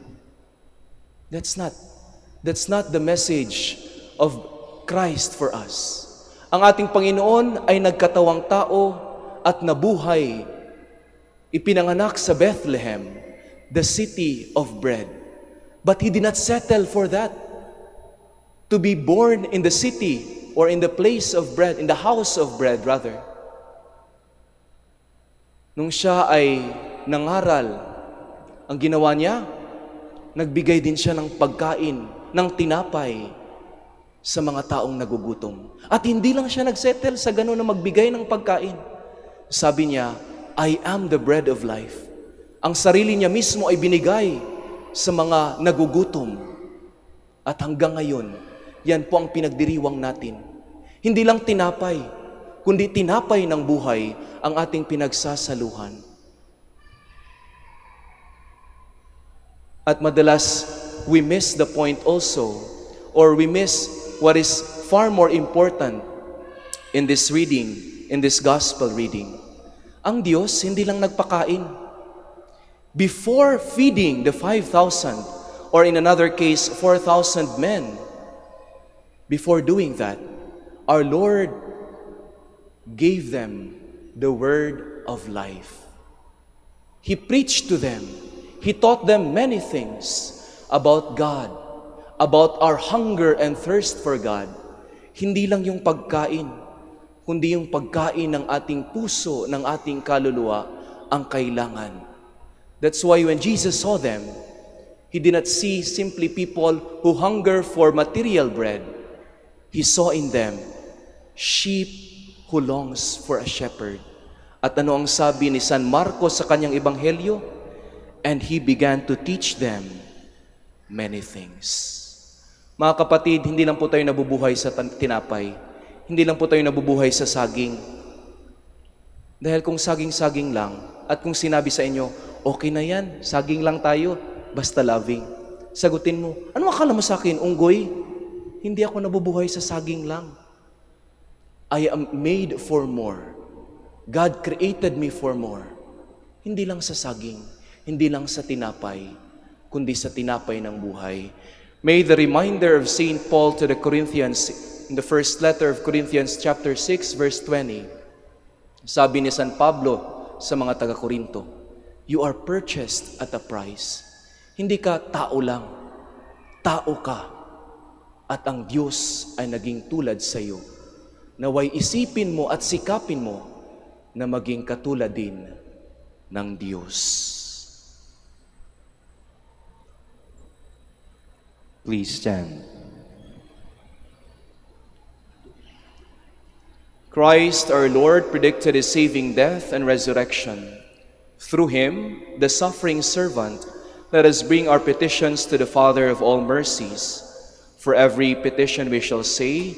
Speaker 5: That's not the message of Christ for us. Ang ating Panginoon ay nagkatawang tao at nabuhay. Ipinanganak sa Bethlehem, the city of bread. But He did not settle for that. To be born in the city or in the place of bread, in the house of bread rather. Nung siya ay nangaral, ang ginawa niya, nagbigay din siya ng pagkain, ng tinapay sa mga taong nagugutom. At hindi lang siya nagsettle sa gano'n na magbigay ng pagkain. Sabi niya, I am the bread of life. Ang sarili niya mismo ay binigay sa mga nagugutom. At hanggang ngayon, yan po ang pinagdiriwang natin. Hindi lang tinapay, kundi tinapay ng buhay ang ating pinagsasaluhan. At madalas, we miss the point also, or we miss what is far more important in this reading, in this gospel reading. Ang Diyos hindi lang nagpakain. Before feeding the 5,000, or in another case, 4,000 men, before doing that, our Lord gave them the word of life. He preached to them. He taught them many things about God, about our hunger and thirst for God. Hindi lang yung pagkain, kundi yung pagkain ng ating puso, ng ating kaluluwa, ang kailangan. That's why when Jesus saw them, He did not see simply people who hunger for material bread. He saw in them sheep who longs for a shepherd. At ano ang sabi ni San Marcos sa kanyang ebanghelyo? And He began to teach them many things. Mga kapatid, hindi lang po tayo nabubuhay sa tinapay. Hindi lang po tayo nabubuhay sa saging. Dahil kung saging-saging lang, at kung sinabi sa inyo, okay na yan, saging lang tayo, basta loving. Sagutin mo, ano akala mo sa akin, unggoy? Hindi ako nabubuhay sa saging lang. I am made for more. God created me for more. Hindi lang sa saging, hindi lang sa tinapay, kundi sa tinapay ng buhay. May the reminder of St. Paul to the Corinthians in the first letter of Corinthians chapter 6 verse 20. Sabi ni San Pablo sa mga taga-Korinto, you are purchased at a price. Hindi ka tao lang, tao ka. At ang Diyos ay naging tulad sa iyo. Naway isipin mo at sikapin mo na maging katulad din ng Diyos.
Speaker 1: Please stand.
Speaker 5: Christ our Lord predicted His saving death and resurrection. Through Him, the suffering servant, let us bring our petitions to the Father of all mercies. For every petition we shall say,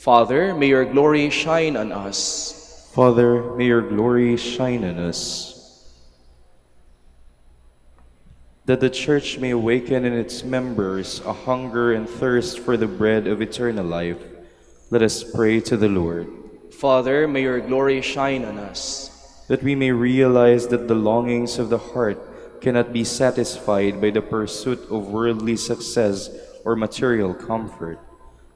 Speaker 5: Father, may your glory shine on us.
Speaker 1: Father, may your glory shine on us. That the Church may awaken in its members a hunger and thirst for the bread of eternal life, let us pray to the Lord.
Speaker 5: Father, may your glory shine on us.
Speaker 1: That we may realize that the longings of the heart cannot be satisfied by the pursuit of worldly success or material comfort.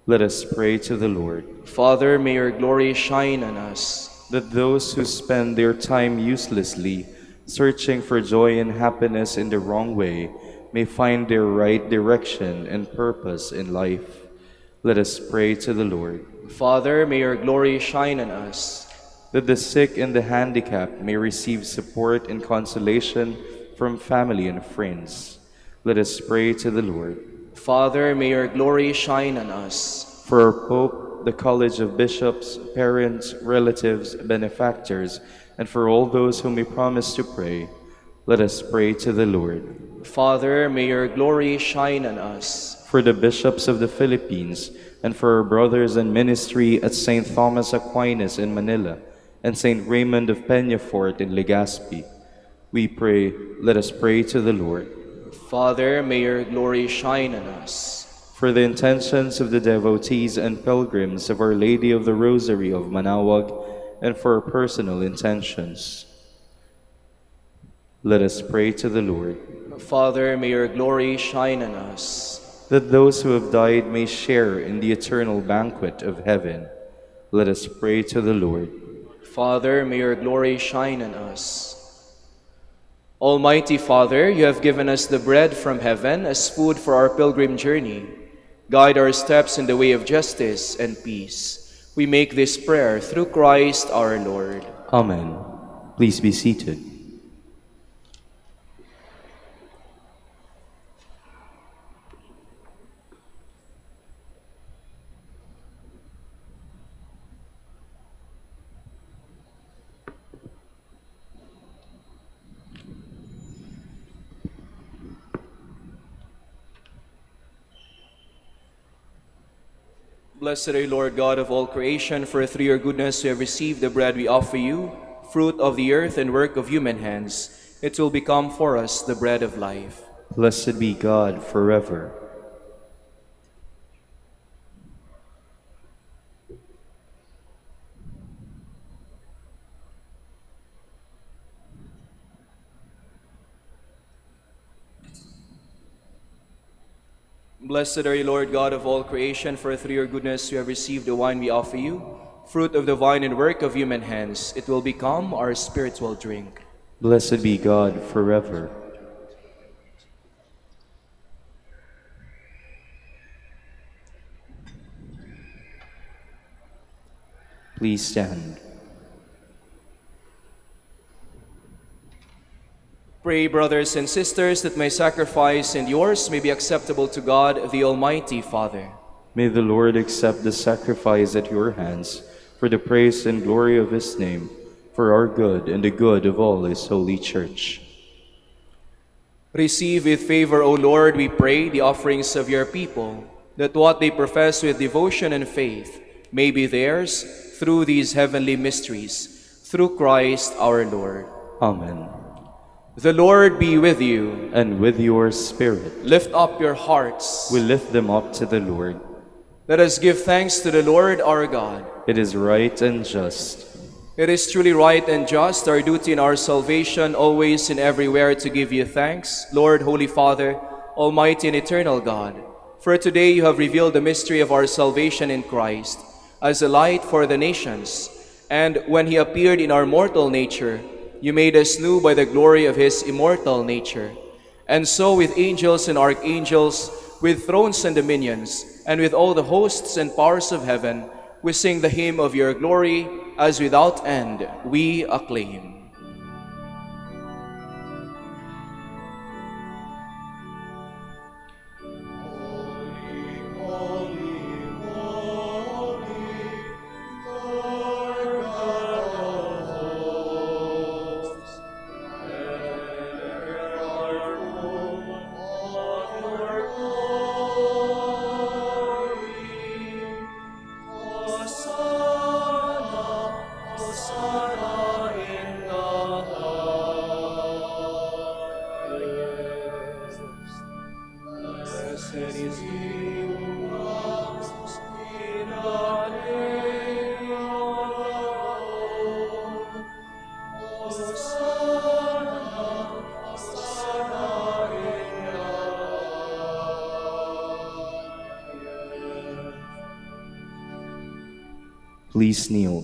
Speaker 1: Let us pray to the Lord.
Speaker 5: Father, may your glory shine on us.
Speaker 1: That those who spend their time uselessly, searching for joy and happiness in the wrong way, may find their right direction and purpose in life. Let us pray to the Lord.
Speaker 5: Father, may your glory shine on us.
Speaker 1: That the sick and the handicapped may receive support and consolation from family and friends. Let us pray to the Lord.
Speaker 5: Father, may your glory shine on us.
Speaker 1: For our Pope, the College of Bishops, parents, relatives, benefactors, and for all those whom we promise to pray, let us pray to the Lord.
Speaker 5: Father, may your glory shine on us.
Speaker 1: For the bishops of the Philippines, and for our brothers in ministry at St. Thomas Aquinas in Manila, and St. Raymond of Peñafort in Legazpi, we pray, let us pray to the Lord.
Speaker 5: Father, may your glory shine on us.
Speaker 1: For the intentions of the devotees and pilgrims of Our Lady of the Rosary of Manaoag, and for our personal intentions, let us pray to the Lord.
Speaker 5: Father, may your glory shine on us.
Speaker 1: That those who have died may share in the eternal banquet of heaven, let us pray to the Lord.
Speaker 5: Father, may your glory shine on us. Almighty Father, you have given us the bread from heaven as food for our pilgrim journey. Guide our steps in the way of justice and peace. We make this prayer through Christ our Lord.
Speaker 1: Amen. Please be seated.
Speaker 5: Blessed are you, Lord God of all creation, for through your goodness we have received the bread we offer you, fruit of the earth and work of human hands. It will become for us the bread of life.
Speaker 1: Blessed be God forever.
Speaker 5: Blessed are you, Lord God of all creation, for through your goodness we have received the wine we offer you, fruit of the vine and work of human hands. It will become our spiritual drink.
Speaker 1: Blessed be God forever. Please stand.
Speaker 5: Pray, brothers and sisters, that my sacrifice and yours may be acceptable to God, the Almighty Father.
Speaker 1: May the Lord accept the sacrifice at your hands for the praise and glory of his name, for our good and the good of all his holy church.
Speaker 5: Receive with favor, O Lord, we pray, the offerings of your people, that what they profess with devotion and faith may be theirs through these heavenly mysteries, through Christ our Lord.
Speaker 1: Amen.
Speaker 5: The Lord be with you.
Speaker 1: And with your spirit.
Speaker 5: Lift up your hearts.
Speaker 1: We lift them up to the Lord.
Speaker 5: Let us give thanks to the Lord our God.
Speaker 1: It is right and just.
Speaker 5: It is truly right and just, our duty in our salvation, always and everywhere to give you thanks, Lord, Holy Father, Almighty and eternal God. For today you have revealed the mystery of our salvation in Christ as a light for the nations. And when he appeared in our mortal nature, you made us new by the glory of his immortal nature. And so with angels and archangels, with thrones and dominions, and with all the hosts and powers of heaven, we sing the hymn of your glory, as without end we acclaim.
Speaker 1: Please kneel.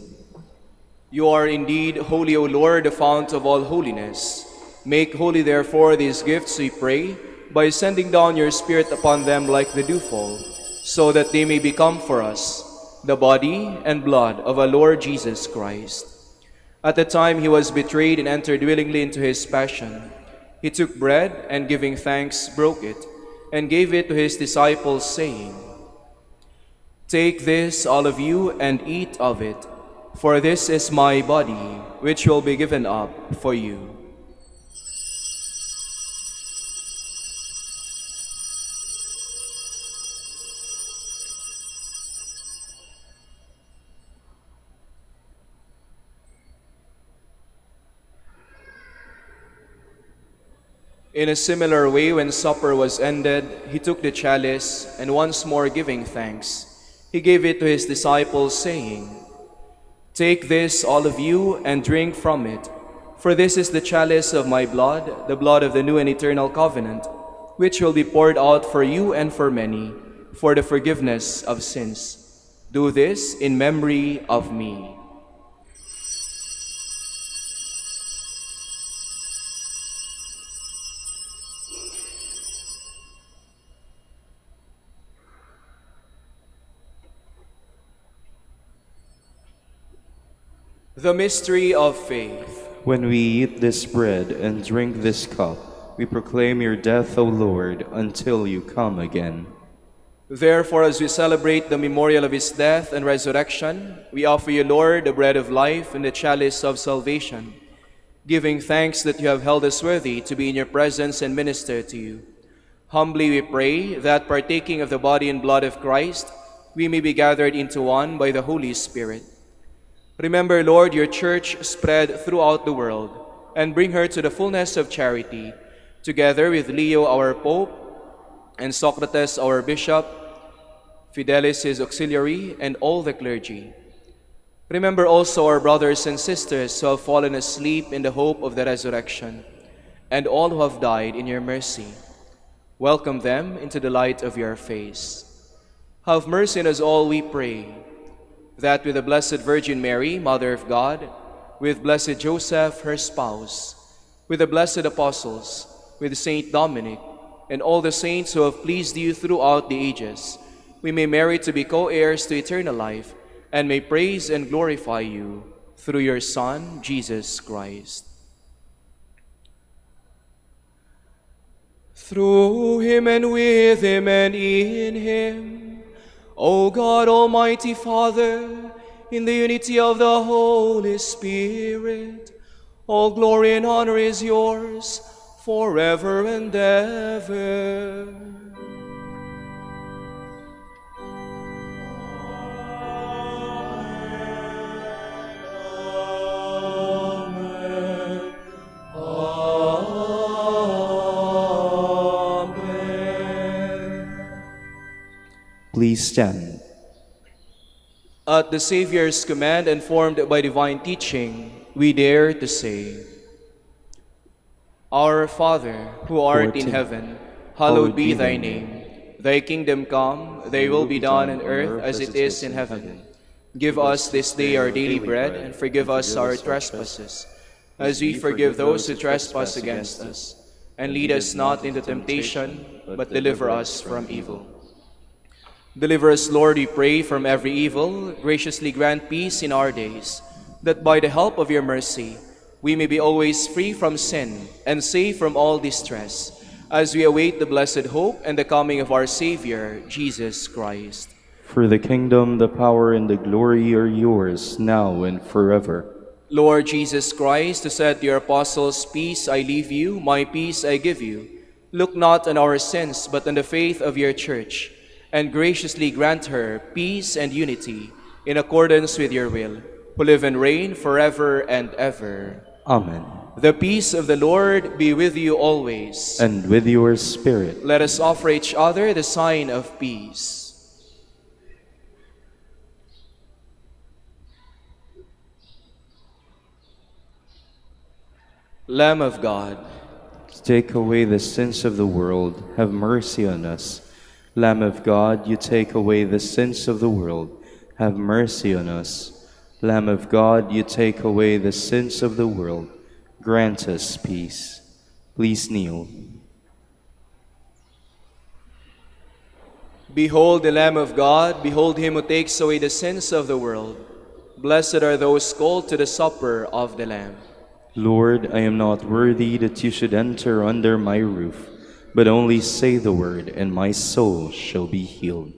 Speaker 5: You are indeed holy, O Lord, the fount of all holiness. Make holy, therefore, these gifts, we pray, by sending down your Spirit upon them like the dewfall, so that they may become for us the body and blood of our Lord Jesus Christ. At the time he was betrayed and entered willingly into his passion, he took bread and, giving thanks, broke it, and gave it to his disciples, saying, "Take this, all of you, and eat of it, for this is my body, which will be given up for you." In a similar way, when supper was ended, he took the chalice, and once more giving thanks, he gave it to his disciples, saying, "Take this, all of you, and drink from it, for this is the chalice of my blood, the blood of the new and eternal covenant, which will be poured out for you and for many, for the forgiveness of sins. Do this in memory of me." The mystery of faith.
Speaker 1: When we eat this bread and drink this cup, we proclaim your death, O Lord, until you come again.
Speaker 5: Therefore, as we celebrate the memorial of his death and resurrection, we offer you, Lord, the bread of life and the chalice of salvation, giving thanks that you have held us worthy to be in your presence and minister to you. Humbly we pray that, partaking of the body and blood of Christ, we may be gathered into one by the Holy Spirit. Remember, Lord, your church spread throughout the world, and bring her to the fullness of charity, together with Leo, our Pope, and Socrates, our Bishop, Fidelis, his auxiliary, and all the clergy. Remember also our brothers and sisters who have fallen asleep in the hope of the resurrection, and all who have died in your mercy. Welcome them into the light of your face. Have mercy on us all, we pray, that with the Blessed Virgin Mary, Mother of God, with Blessed Joseph, her spouse, with the blessed apostles, with Saint Dominic, and all the saints who have pleased you throughout the ages, we may merit to be co-heirs to eternal life, and may praise and glorify you through your Son, Jesus Christ. Through him and with him and in him, O God, Almighty Father, in the unity of the Holy Spirit, all glory and honor is yours forever and ever.
Speaker 1: Please stand.
Speaker 5: At the Savior's command and formed by divine teaching, we dare to say, Our Father, who art in heaven, hallowed be thy name. Thy kingdom come, thy will be done on earth as it is in heaven. Give us this day our daily bread, and forgive us our trespasses, as we forgive those who trespass against us. And lead us not into temptation, but deliver us from evil. Deliver us, Lord, we pray, from every evil. Graciously grant peace in our days, that by the help of your mercy, we may be always free from sin and safe from all distress, as we await the blessed hope and the coming of our Savior, Jesus Christ.
Speaker 1: For the kingdom, the power, and the glory are yours, now and forever.
Speaker 5: Lord Jesus Christ, who said to your apostles, Peace I leave you, my peace I give you, look not on our sins, but on the faith of your church, and graciously grant her peace and unity in accordance with your will, who live and reign forever and ever.
Speaker 1: Amen.
Speaker 5: The peace of the Lord be with you always.
Speaker 1: And with your spirit.
Speaker 5: Let us offer each other the sign of peace. Lamb of God,
Speaker 1: take away the sins of the world, have mercy on us. Lamb of God, you take away the sins of the world, have mercy on us. Lamb of God, you take away the sins of the world. Grant us peace. Please kneel.
Speaker 5: Behold the Lamb of God, behold him who takes away the sins of the world. Blessed are those called to the supper of the Lamb.
Speaker 1: Lord, I am not worthy that you should enter under my roof, but only say the word, and my soul shall be healed.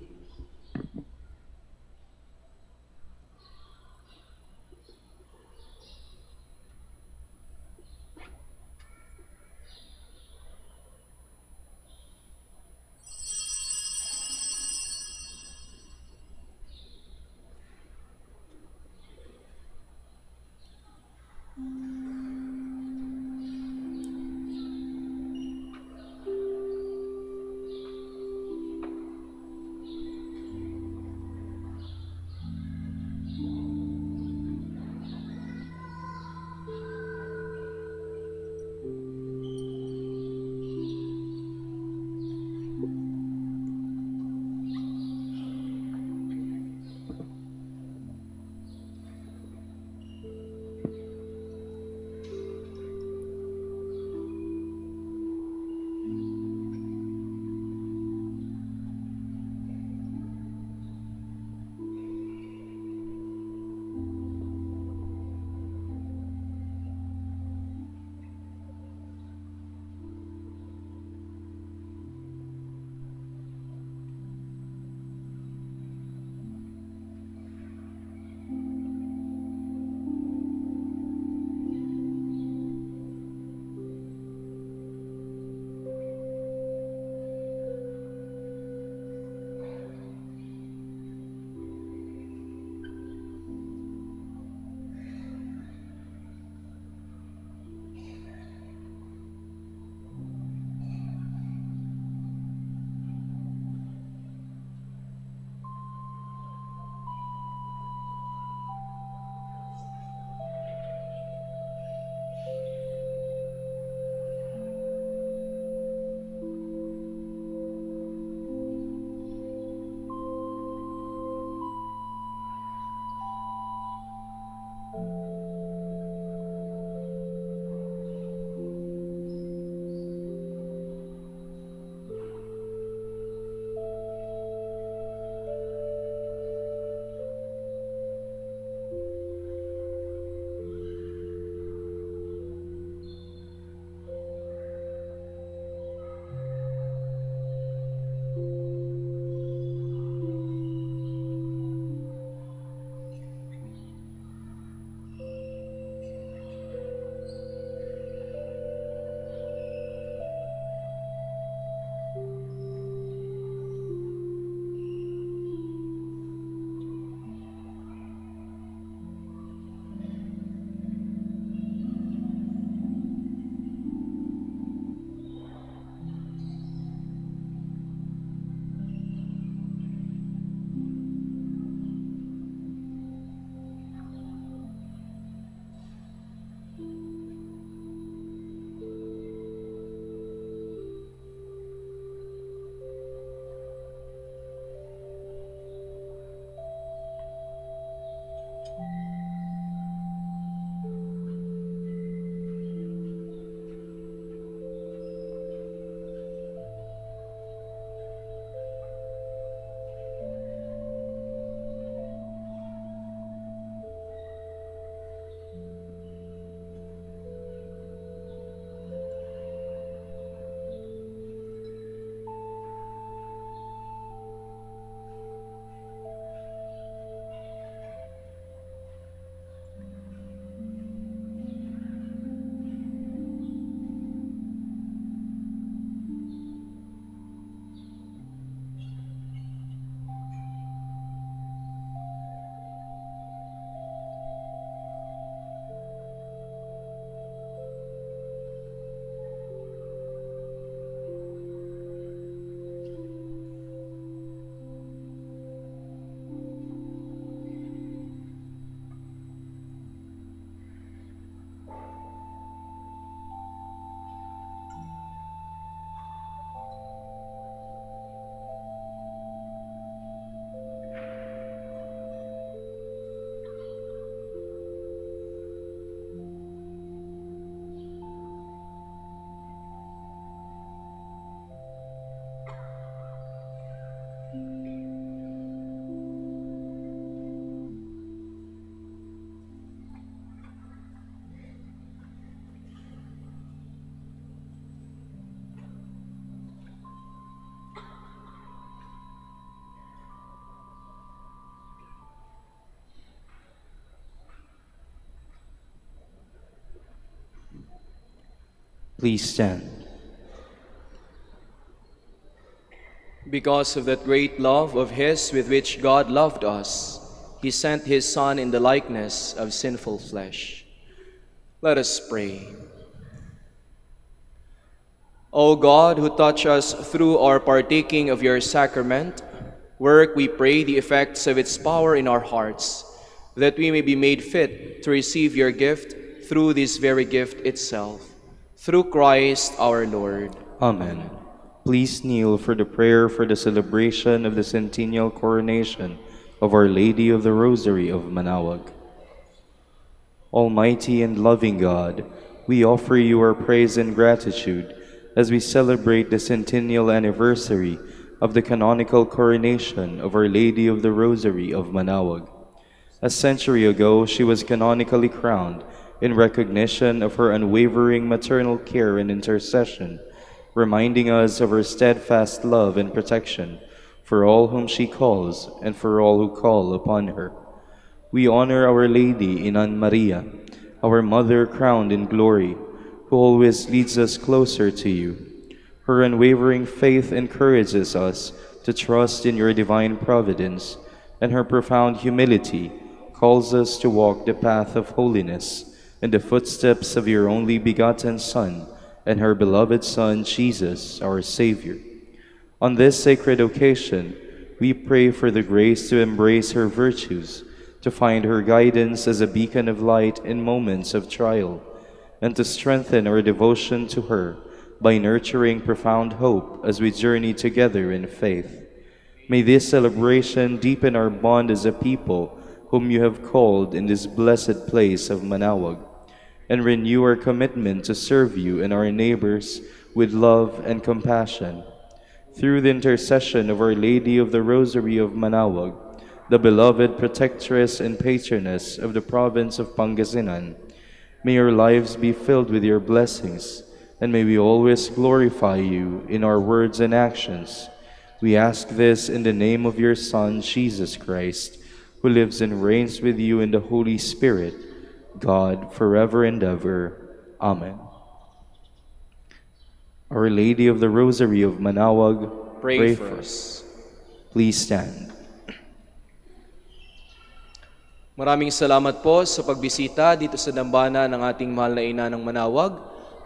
Speaker 1: Please stand.
Speaker 5: Because of that great love of His with which God loved us, He sent His Son in the likeness of sinful flesh. Let us pray. O God, who touch us through our partaking of your sacrament, work, we pray, the effects of its power in our hearts, that we may be made fit to receive your gift through this very gift itself. Through Christ our Lord.
Speaker 1: Amen. Please kneel for the prayer for the celebration of the centennial coronation of Our Lady of the Rosary of Manaoag. Almighty and loving God, we offer you our praise and gratitude as we celebrate the centennial anniversary of the canonical coronation of Our Lady of the Rosary of Manaoag. A century ago, she was canonically crowned in recognition of her unwavering maternal care and intercession, reminding us of her steadfast love and protection for all whom she calls and for all who call upon her. We honor Our Lady Inan Maria, our Mother crowned in glory, who always leads us closer to you. Her unwavering faith encourages us to trust in your divine providence, and her profound humility calls us to walk the path of holiness in the footsteps of your only begotten Son, and her beloved Son, Jesus, our Savior. On this sacred occasion, we pray for the grace to embrace her virtues, to find her guidance as a beacon of light in moments of trial, and to strengthen our devotion to her by nurturing profound hope as we journey together in faith. May this celebration deepen our bond as a people whom you have called in this blessed place of Manaoag, and renew our commitment to serve you and our neighbors with love and compassion. Through the intercession of Our Lady of the Rosary of Manaoag, the beloved protectress and patroness of the province of Pangasinan, may our lives be filled with your blessings, and may we always glorify you in our words and actions. We ask this in the name of your Son, Jesus Christ, who lives and reigns with you in the Holy Spirit, God, forever and ever. Amen. Our Lady of the Rosary of Manaoag,
Speaker 5: Pray for us.
Speaker 1: Please stand.
Speaker 5: Maraming salamat po sa pagbisita dito sa dambana ng ating mahal na ina ng Manaoag,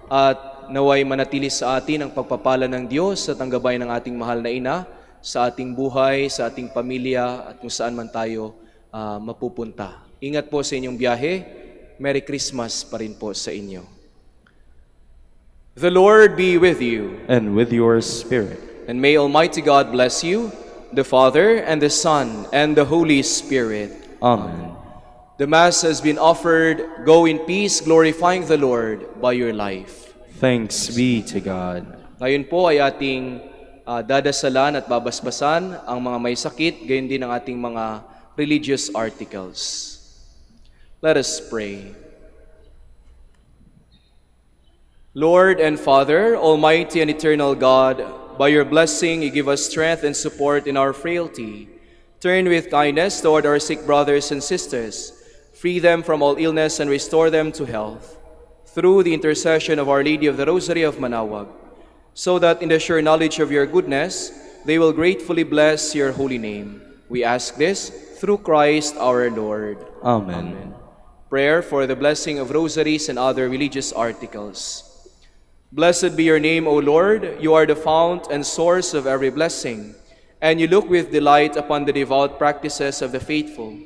Speaker 5: at naway manatili sa atin ang pagpapala ng Diyos at ang gabay ng ating mahal na ina sa ating buhay, sa ating pamilya, at kung saan man tayo mapupunta. Ingat po sa inyong biyahe. Merry Christmas pa rin po sa inyo. The Lord be with you.
Speaker 1: And with your spirit.
Speaker 5: And may Almighty God bless you, the Father, and the Son, and the Holy Spirit.
Speaker 1: Amen.
Speaker 5: The Mass has been offered. Go in peace, glorifying the Lord by your life.
Speaker 1: Thanks be to God.
Speaker 5: Ngayon po ay ating dadasalan at babasbasan ang mga may sakit, gayon din ang ating mga religious articles. Let us pray. Lord and Father, Almighty and eternal God, by your blessing you give us strength and support in our frailty. Turn with kindness toward our sick brothers and sisters. Free them from all illness and restore them to health. Through the intercession of Our Lady of the Rosary of Manaoag, so that in the sure knowledge of your goodness, they will gratefully bless your holy name. We ask this through Christ our Lord.
Speaker 1: Amen.
Speaker 5: Prayer for the blessing of rosaries and other religious articles. Blessed be your name, O Lord. You are the fount and source of every blessing, and you look with delight upon the devout practices of the faithful.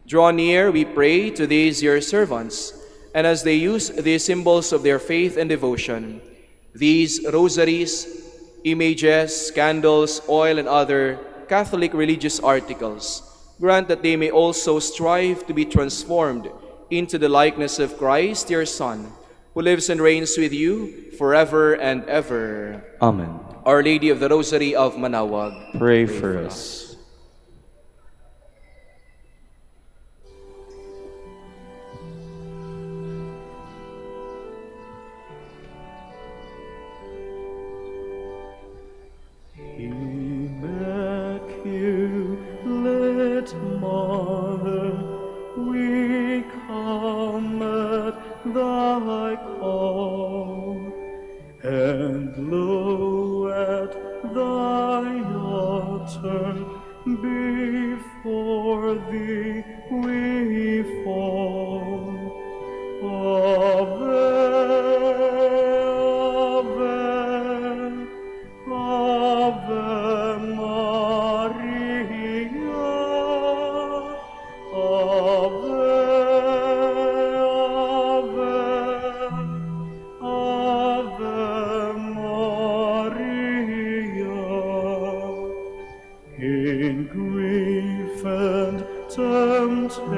Speaker 5: Draw near, we pray, to these your servants, and as they use these symbols of their faith and devotion, these rosaries, images, candles, oil, and other Catholic religious articles, grant that they may also strive to be transformed into the likeness of Christ, your Son, who lives and reigns with you forever and ever.
Speaker 1: Amen.
Speaker 5: Our Lady of the Rosary of Manaoag,
Speaker 1: Pray for us.
Speaker 7: Immaculate Mother, we come at thy call. before thee we fall. Ave, Ave, Ave Maria. Ave, Ave, Ave Maria. In grief and temptation